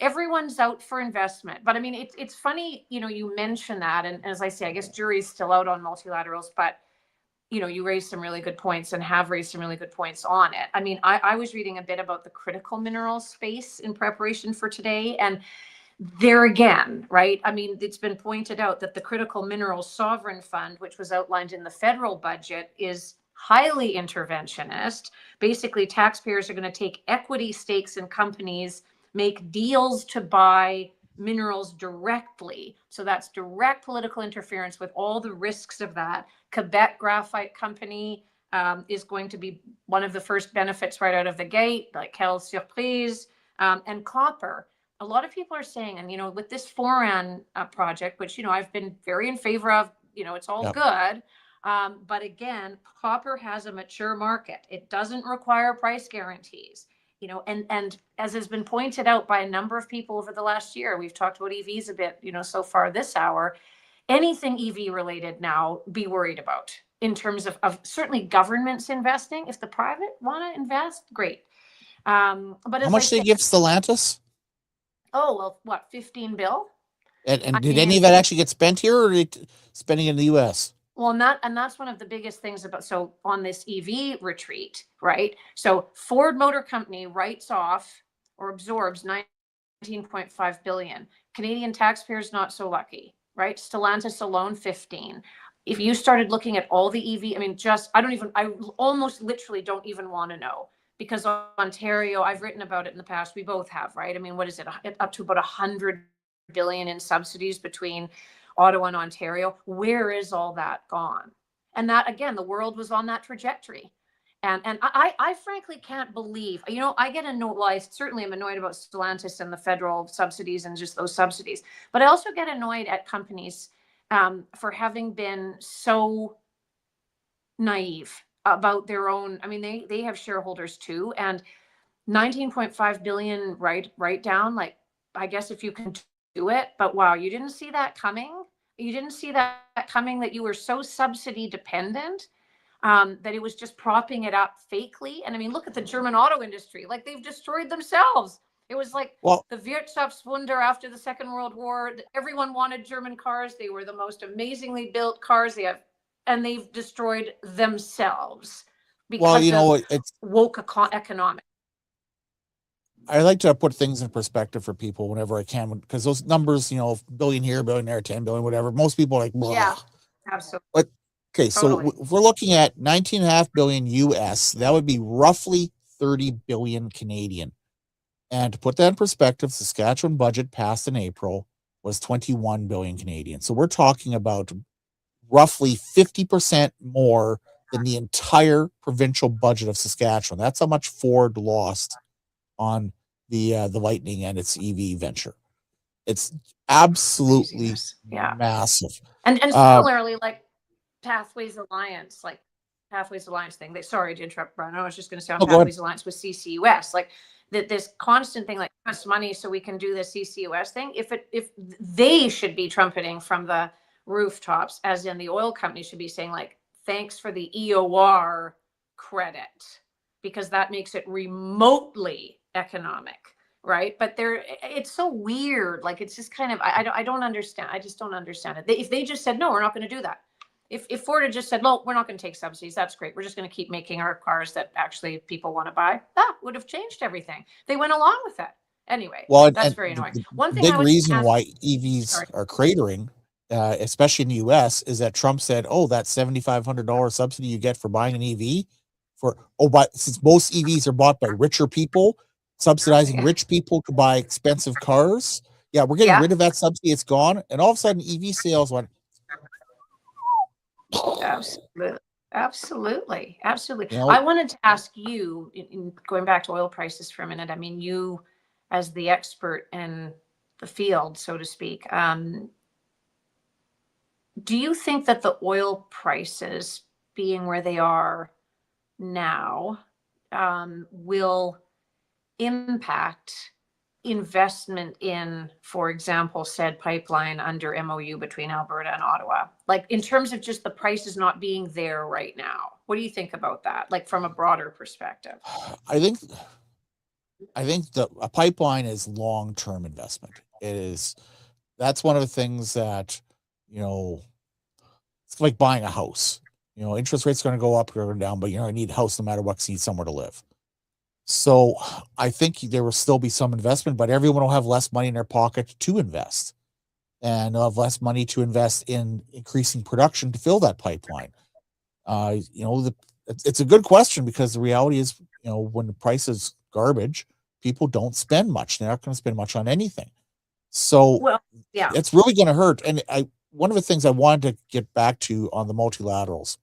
Everyone's out for investment. But I mean, it's funny, you mention that. And as I say, I guess jury's still out on multilaterals, but you raised some really good points, and have raised some really good points on it. I mean, I was reading a bit about the critical minerals space in preparation for today. And there again, right? I mean, it's been pointed out that the Critical Minerals Sovereign Fund, which was outlined in the federal budget, is highly interventionist. Basically, taxpayers are going to take equity stakes in companies, make deals to buy minerals directly. So that's direct political interference with all the risks of that. Quebec Graphite Company is going to be one of the first benefits right out of the gate, like quelle surprise. And copper. A lot of people are saying, and with this Foran project, which I've been very in favor of, it's all good. But again, copper has a mature market. It doesn't require price guarantees. And as has been pointed out by a number of people over the last year, we've talked about EVs a bit, so far this hour. Anything EV related now, be worried about in terms of certainly governments investing. If the private want to invest, great. But
how much they give Stellantis?
Oh, well, what, 15 bill?
And did any of that actually get spent here, or are they spending in the US?
Well, and that's one of the biggest things about, so on this EV retreat, right? So Ford Motor Company writes off or absorbs 19.5 billion. Canadian taxpayers not so lucky, right? Stellantis alone, 15. If you started looking at all the EV, I almost literally don't even want to know, because Ontario, I've written about it in the past. We both have, right? I mean, what is it? Up to about 100 billion in subsidies between Ottawa and Ontario. Where is all that gone? And that, again, the world was on that trajectory. And I frankly can't believe, I get annoyed. Well, I certainly am annoyed about Stellantis and the federal subsidies and just those subsidies. But I also get annoyed at companies for having been so naive about their own. I mean, they have shareholders too. And 19.5 billion write down, like, I guess if you can do it, but wow, you didn't see that coming. You didn't see that coming, that you were so subsidy dependent that it was just propping it up fakely. And I mean, look at the German auto industry, like they've destroyed themselves. It was like the Wirtschaftswunder after the Second World War. Everyone wanted German cars. They were the most amazingly built cars and they've destroyed themselves because
it's
woke economics.
I like to put things in perspective for people whenever I can, because those numbers, billion here, billion there, 10 billion, whatever. Most people are like, blah.
Yeah, absolutely.
But okay, totally. So if we're looking at 19.5 billion US, that would be roughly 30 billion Canadian. And to put that in perspective, Saskatchewan budget passed in April was 21 billion Canadian. So we're talking about roughly 50% more than the entire provincial budget of Saskatchewan. That's how much Ford lost on the Lightning and its EV venture. It's absolutely massive.
And similarly, like Pathways Alliance thing. Sorry to interrupt, Brian. I was just going to say on Pathways Alliance with CCUS, like this constant thing, like us money so we can do the CCUS thing. If they should be trumpeting from the rooftops, as in the oil company should be saying, like, thanks for the EOR credit, because that makes it remotely economic, right? But it's so weird. Like, it's just kind of, I don't understand. I just don't understand it. If they just said, no, we're not going to do that. If Ford had just said, no, we're not going to take subsidies, that's great. We're just going to keep making our cars that actually people want to buy. That would have changed everything. They went along with it. Anyway, that's very annoying.
One thing, big reason why EVs are cratering, especially in the US, is that Trump said, oh, that $7,500 subsidy you get for buying an EV, but since most EVs are bought by richer people, subsidizing rich people to buy expensive cars. Yeah, we're getting rid of that subsidy. It's gone. And all of a sudden, EV sales went.
Absolutely. I wanted to ask you, going back to oil prices for a minute. I mean, you, as the expert in the field, so to speak, do you think that the oil prices being where they are now will impact investment in, for example, said pipeline under MOU between Alberta and Ottawa? Like, in terms of just the prices not being there right now, what do you think about that? Like, from a broader perspective?
I think a pipeline is long-term investment. That's one of the things that, it's like buying a house. Interest rates are going to go up or go down, but you're going to need a house no matter what, 'cause you need somewhere to live. So I think there will still be some investment, but everyone will have less money in their pocket to invest, and they'll have less money to invest in increasing production to fill that pipeline. The it's a good question, because the reality is, when the price is garbage, people don't spend much. They're not going to spend much on anything. So
Well, yeah,
it's really going to hurt. And one of the things I wanted to get back to on the multilaterals,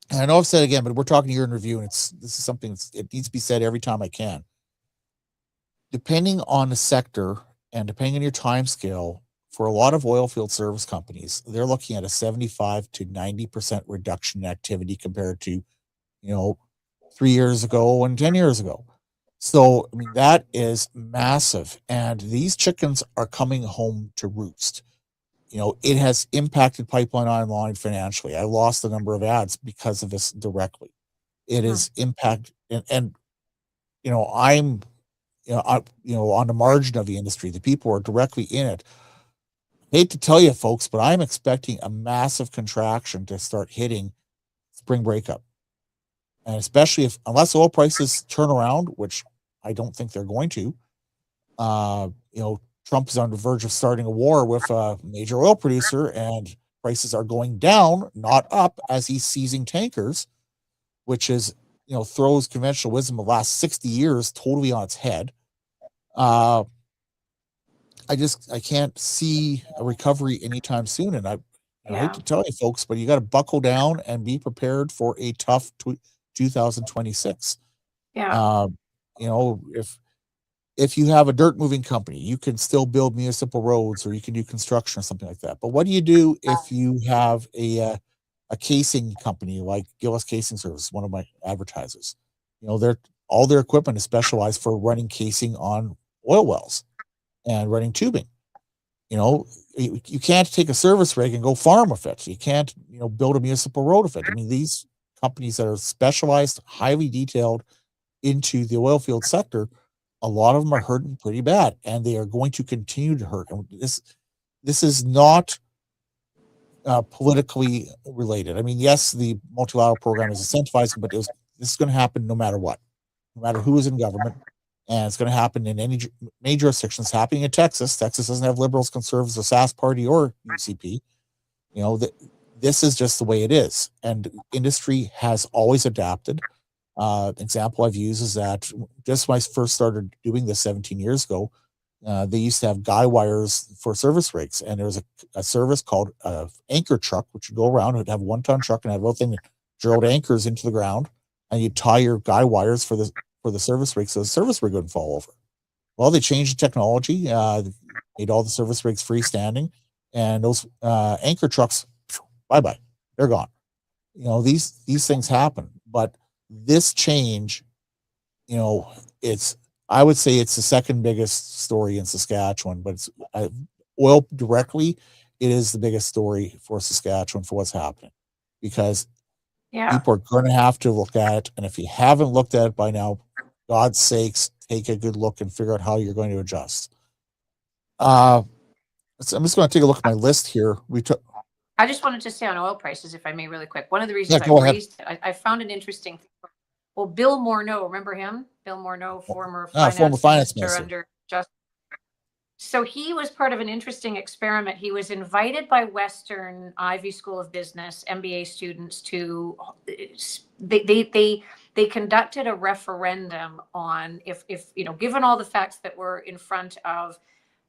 and I know I've said it again, but we're talking year in review, and this is something it needs to be said every time I can. Depending on the sector and depending on your time scale, for a lot of oil field service companies, they're looking at a 75 to 90% reduction in activity compared to, 3 years ago and 10 years ago. So, I mean, that is massive. And these chickens are coming home to roost. It has impacted Pipeline Online financially. I lost the number of ads because of this directly. It
mhm,
is impact, and I'm, on the margin of the industry. The people who are directly in it. Hate to tell you, folks, but I'm expecting a massive contraction to start hitting spring breakup, and especially unless oil prices turn around, which I don't think they're going to. Uh, you know, Trump is on the verge of starting a war with a major oil producer, and prices are going down, not up, as he's seizing tankers, which is, throws conventional wisdom of the last 60 years totally on its head. Uh, I can't see a recovery anytime soon, and I hate
yeah,
to tell you, folks, but you got to buckle down and be prepared for a tough 2026.
yeah,
Um, if you have a dirt moving company, you can still build municipal roads, or you can do construction or something like that. But what do you do if you have a casing company like Gillis Casing Service, one of my advertisers? They're all their equipment is specialized for running casing on oil wells and running tubing. You know, you can't take a service rig and go farm with it. You can't, build a municipal road with it. I mean, these companies that are specialized, highly detailed into the oil field sector, a lot of them are hurting pretty bad, and they are going to continue to hurt. And this is not politically related. I mean, yes, the multilateral program is incentivizing, but this is going to happen no matter what, no matter who is in government, and it's going to happen in any major jurisdictions. Happening in Texas. Texas doesn't have liberals, conservatives, or SAS Party or UCP. That this is just the way it is, and industry has always adapted. Example I've used is that just when I first started doing this 17 years ago, they used to have guy wires for service rigs, and there was a service called anchor truck, which would go around. It would have a 1-ton truck and have a little thing that drilled anchors into the ground, and you tie your guy wires for the service rig, so the service rig wouldn't fall over. Well, they changed the technology, made all the service rigs freestanding, and those anchor trucks, bye bye, they're gone. These things happen, but this change, it's I would say it's the second biggest story in Saskatchewan, but it's oil directly. It is the biggest story for Saskatchewan for what's happening, because
yeah.
people are going to have to look at it, and if you haven't looked at it by now, God's sakes, take a good look and figure out how you're going to adjust. Uh, I'm just going to take a look at my list here. We took,
I just wanted to say on oil prices, if I may, really quick. One of the
yeah,
reasons I
go ahead.
raised it, I found an interesting thing. Well, Bill Morneau, remember him? Bill Morneau, former
Former
finance
finance
minister
minister.
under Just. So he was part of an interesting experiment. He was invited by Western Ivy School of Business MBA students to they conducted a referendum on if given all the facts that were in front of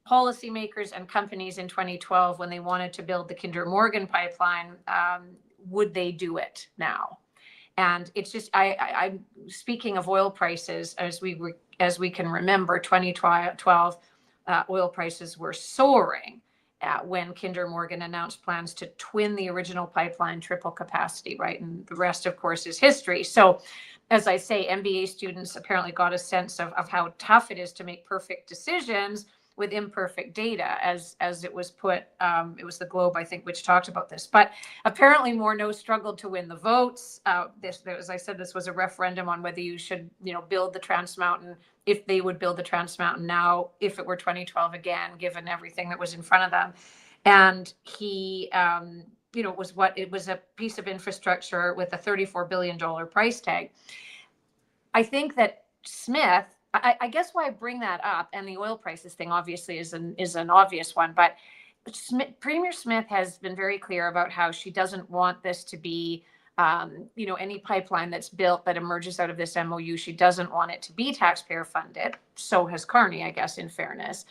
policymakers and companies in 2012 when they wanted to build the Kinder Morgan pipeline, would they do it now? And it's just I'm speaking of oil prices, as we can remember, 2012 oil prices were soaring when Kinder Morgan announced plans to twin the original pipeline, triple capacity, right? And the rest, of course, is history. So, as I say, MBA students apparently got a sense of how tough it is to make perfect decisions with imperfect data, as it was put. It was the Globe, I think, which talked about this. But apparently, Morneau struggled to win the votes. As I said, this was a referendum on whether you should, build the Trans Mountain, if they would build the Trans Mountain now, if it were 2012 again, given everything that was in front of them. And he, it was a piece of infrastructure with a $34 billion price tag. I think that Smith, I guess why I bring that up, and the oil prices thing obviously is an obvious one, but Premier Smith has been very clear about how she doesn't want this to be Any pipeline that's built that emerges out of this MOU, she doesn't want it to be taxpayer funded. So has Carney, I guess, in fairness.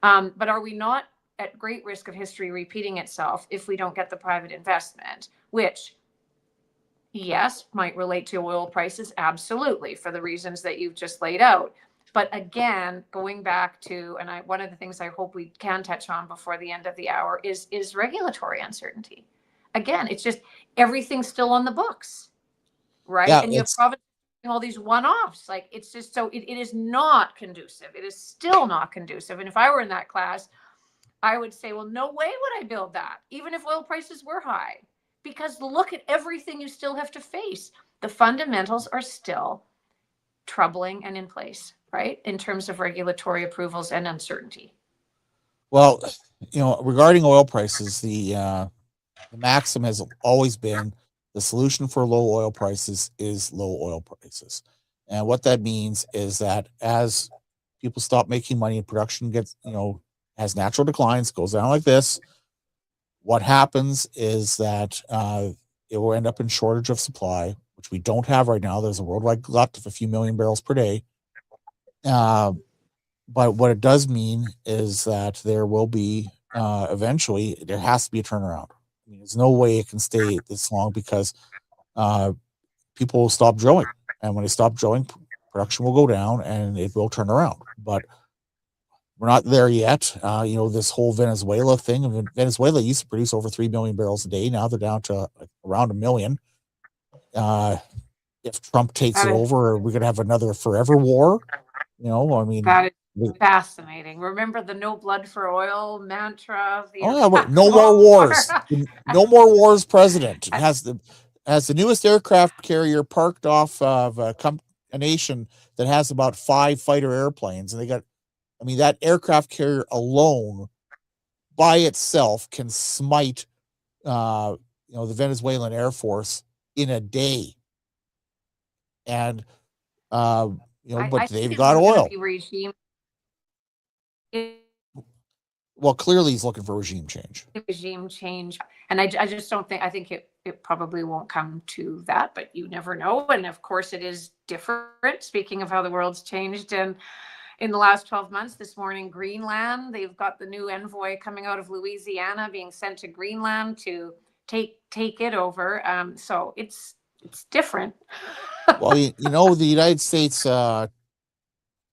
But are we not at great risk of history repeating itself if we don't get the private investment, which, yes, might relate to oil prices? Absolutely, for the reasons that you've just laid out. But again, going back to, and one of the things I hope we can touch on before the end of the hour is regulatory uncertainty. Again, it's just everything's still on the books, right?
Yeah,
And you have provinces doing all these one-offs. Like, it's just so it is not conducive. It is still not conducive. And if I were in that class, I would say, well, no way would I build that, even if oil prices were high, because look at everything you still have to face. The fundamentals are still troubling and in place, right? In terms of regulatory approvals and uncertainty.
well, regarding oil prices, the maxim has always been the solution for low oil prices is low oil prices. And what that means is that as people stop making money and production gets, has natural declines, goes down like this, what happens is that it will end up in shortage of supply, which we don't have right now. There's a worldwide glut of a few million barrels per day. But what it does mean is that there will be eventually, there has to be a turnaround. I mean, there's no way it can stay this long because people will stop drilling. And when they stop drilling, production will go down and it will turn around. But we're not there yet. This whole Venezuela thing. Venezuela used to produce over 3 million barrels a day. Now they're down to around a million. If Trump takes it over, we're going to have another forever war.
That is fascinating. Remember the no blood for oil mantra?
No more wars. No more wars. President has the newest aircraft carrier parked off of a nation that has about 5 fighter airplanes, and that aircraft carrier alone by itself can smite the Venezuelan Air Force in a day. And but they've got oil. Well, clearly he's looking for regime change.
And I just don't think, I think it probably won't come to that, but you never know. And of course it is different. Speaking of how the world's changed in the last 12 months, this morning, Greenland, they've got the new envoy coming out of Louisiana being sent to Greenland to take it over. So it's different.
Well, the United States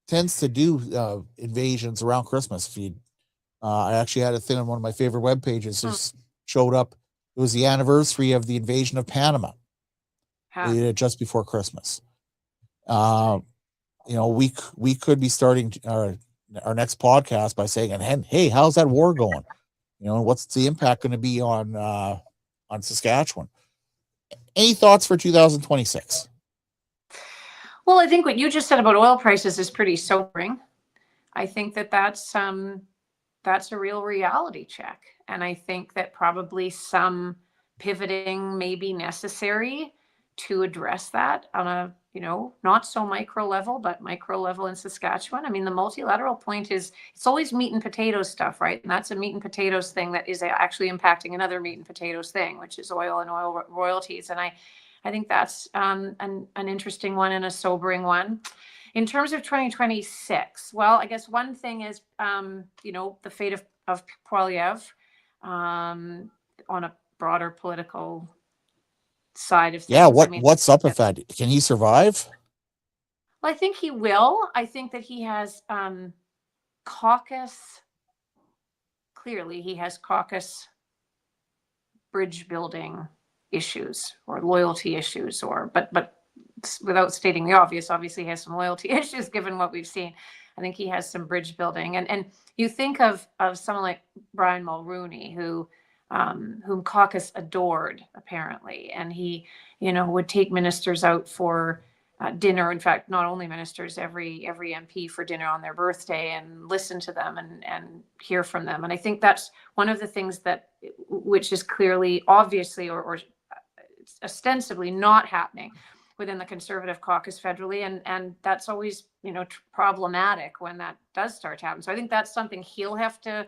tends to do invasions around Christmas. I actually had a thing on one of my favorite web pages. Just showed up. It was the anniversary of the invasion of Panama. They did it just before Christmas. We could be starting our next podcast by saying, "And hey, how's that war going? What's the impact going to be on Saskatchewan?" Any thoughts for 2026?
Well, I think what you just said about oil prices is pretty sobering. I think that's a real reality check. And I think that probably some pivoting may be necessary to address that on a, not so micro level, but micro level in Saskatchewan. I mean, the multilateral point is it's always meat and potatoes stuff, right? And that's a meat and potatoes thing that is actually impacting another meat and potatoes thing, which is oil and oil royalties. And I think that's an interesting one and a sobering one. In terms of 2026, well, I guess one thing is, the fate of Poilievre on a broader political side of things.
Yeah, what's up with that? Can he survive?
Well, I think he will. I think that he has caucus. Clearly, he has caucus bridge building issues or loyalty issues, but without stating the obvious, obviously he has some loyalty issues given what we've seen. I think he has some bridge building, and you think of someone like Brian Mulroney, whom caucus adored apparently, and he would take ministers out for dinner. In fact, not only ministers, every MP for dinner on their birthday, and listen to them and hear from them. And I think that's one of the things which is clearly, obviously, or ostensibly not happening within the Conservative caucus federally, and that's always problematic when that does start to happen. So I think that's something he'll have to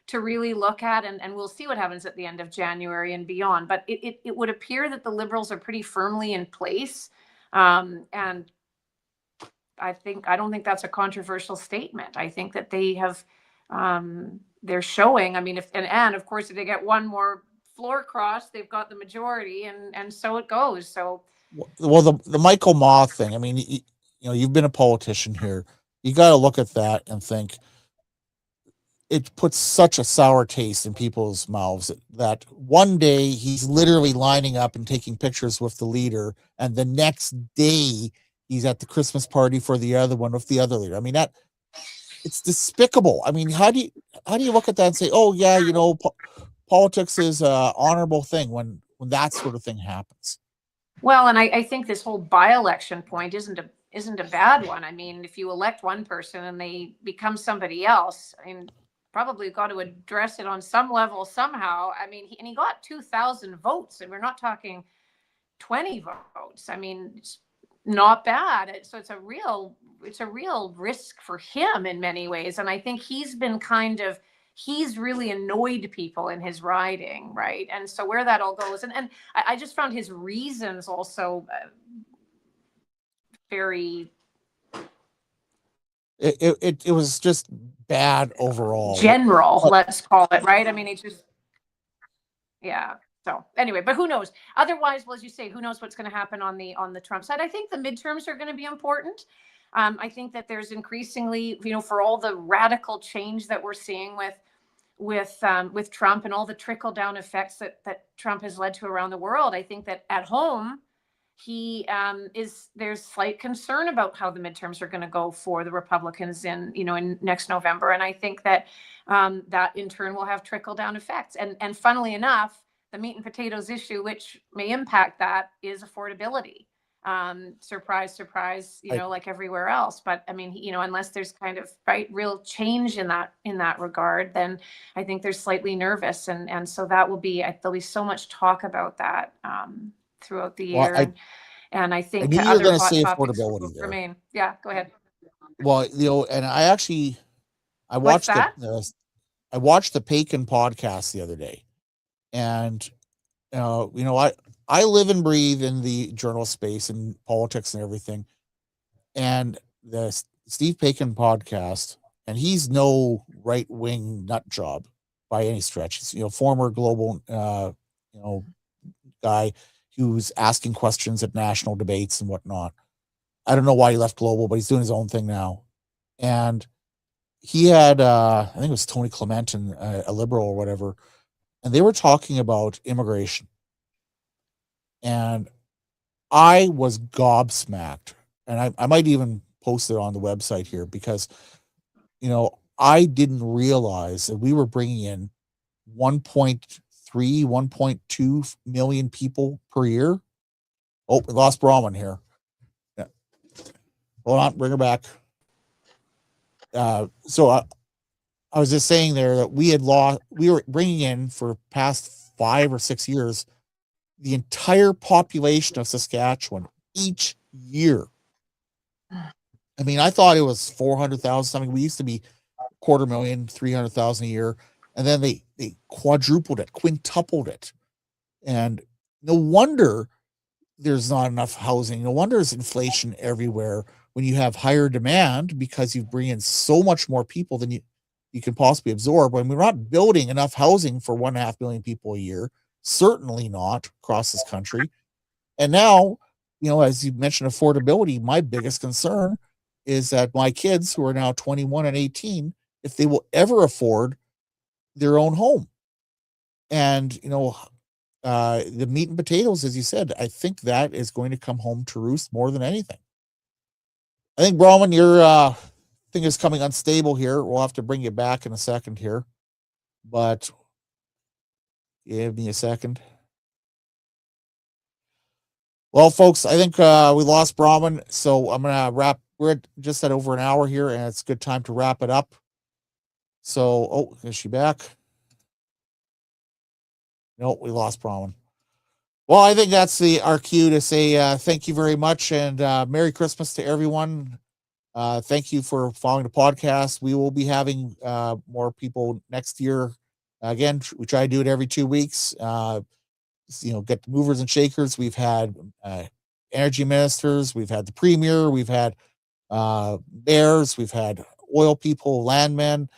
to really look at, and we'll see what happens at the end of January and beyond. But it would appear that the Liberals are pretty firmly in place. And I don't think that's a controversial statement. I think that they have, they're showing, I mean, and of course, if they get one more floor cross, they've got the majority, and so it goes. So,
well, the Michael Moth thing, I mean, you know, you've been a politician here. You got to look at that and think it puts such a sour taste in people's mouths that one day he's literally lining up and taking pictures with the leader, and the next day he's at the Christmas party for the other one with the other leader. I mean, that it's despicable. I mean, how do you look at that and say, oh yeah, you know, politics is a honorable thing when that sort of thing happens?
well, and I think this whole by-election point isn't a bad one. I mean, if you elect one person and they become somebody else, I mean, probably got to address it on some level somehow. I mean, he got 2,000 votes, and we're not talking 20 votes. I mean, it's not bad. So it's a real risk for him in many ways. And I think he's really annoyed people in his riding, right? And so where that all goes, and I just found his reasons also very
It was just bad overall.
general, let's call it, right? I mean, it just, yeah. So anyway, but who knows? Otherwise, well, as you say, who knows what's going to happen on the Trump side? I think the midterms are going to be important. I think that there's increasingly, you know, for all the radical change that we're seeing with Trump and all the trickle down effects that Trump has led to around the world, I think that at home there's slight concern about how the midterms are going to go for the Republicans in next November, and I think that that in turn will have trickle down effects. And funnily enough, the meat and potatoes issue, which may impact that, is affordability. Surprise, surprise, like everywhere else. But I mean, unless there's kind of real change in that regard, then I think they're slightly nervous, and so that will be there'll be so much talk about that throughout the year.
Well,
and I
I
think
knew you were
other
going to
hot
say
topics will
affordability there.
remain. Yeah, go ahead.
Well, and I
What's
watched
that?
I watched the Pagan podcast the other day, and I live and breathe in the journal space and politics and everything, and the Steve Pagan podcast, and he's no right wing nut job by any stretch. He's former global guy who's asking questions at national debates and whatnot. I don't know why he left global, but he's doing his own thing now. And he had I think it was Tony Clement and a liberal or whatever, and they were talking about immigration, and I was gobsmacked, and I might even post it on the website here, because I didn't realize that we were bringing in 1.3, 1.2 million people per year. Oh, we lost Bronwyn here. Yeah. Hold on, bring her back. So I was just saying there that we were bringing in, for past 5 or 6 years, the entire population of Saskatchewan each year. I mean, I thought it was 400,000 something. We used to be 250,000, 300,000 a year. And then they quadrupled it, quintupled it. And no wonder there's not enough housing. No wonder there's inflation everywhere when you have higher demand, because you bring in so much more people than you can possibly absorb. When we're not building enough housing for 1.5 million people a year, certainly not across this country. And now, as you mentioned, affordability, my biggest concern is that my kids, who are now 21 and 18, if they will ever afford their own home. And, the meat and potatoes, as you said, I think that is going to come home to roost more than anything. I think, Bronwyn, your thing is coming unstable here. We'll have to bring you back in a second here. But give me a second. Well, folks, I think we lost Bronwyn, so I'm going to wrap. We're just at over an hour here, and it's a good time to wrap it up. So, is she back? No, we lost Bronwyn. Well, I think that's our cue to say thank you very much, and Merry Christmas to everyone. Thank you for following the podcast. We will be having more people next year. Again, we try to do it every 2 weeks. Get the movers and shakers. We've had energy ministers. We've had the premier. We've had mayors. We've had oil people, landmen.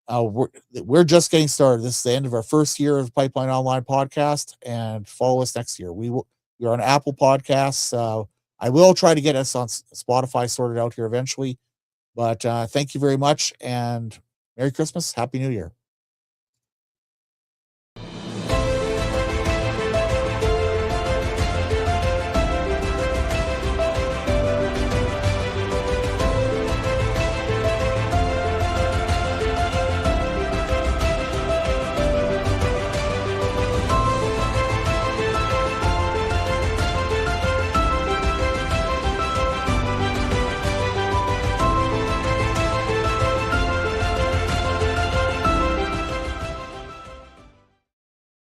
We're just getting started. This is the end of our first year of Pipeline Online podcast, and follow us next year. We're on Apple Podcasts. I will try to get us on Spotify sorted out here eventually. But thank you very much, and Merry Christmas, Happy New Year.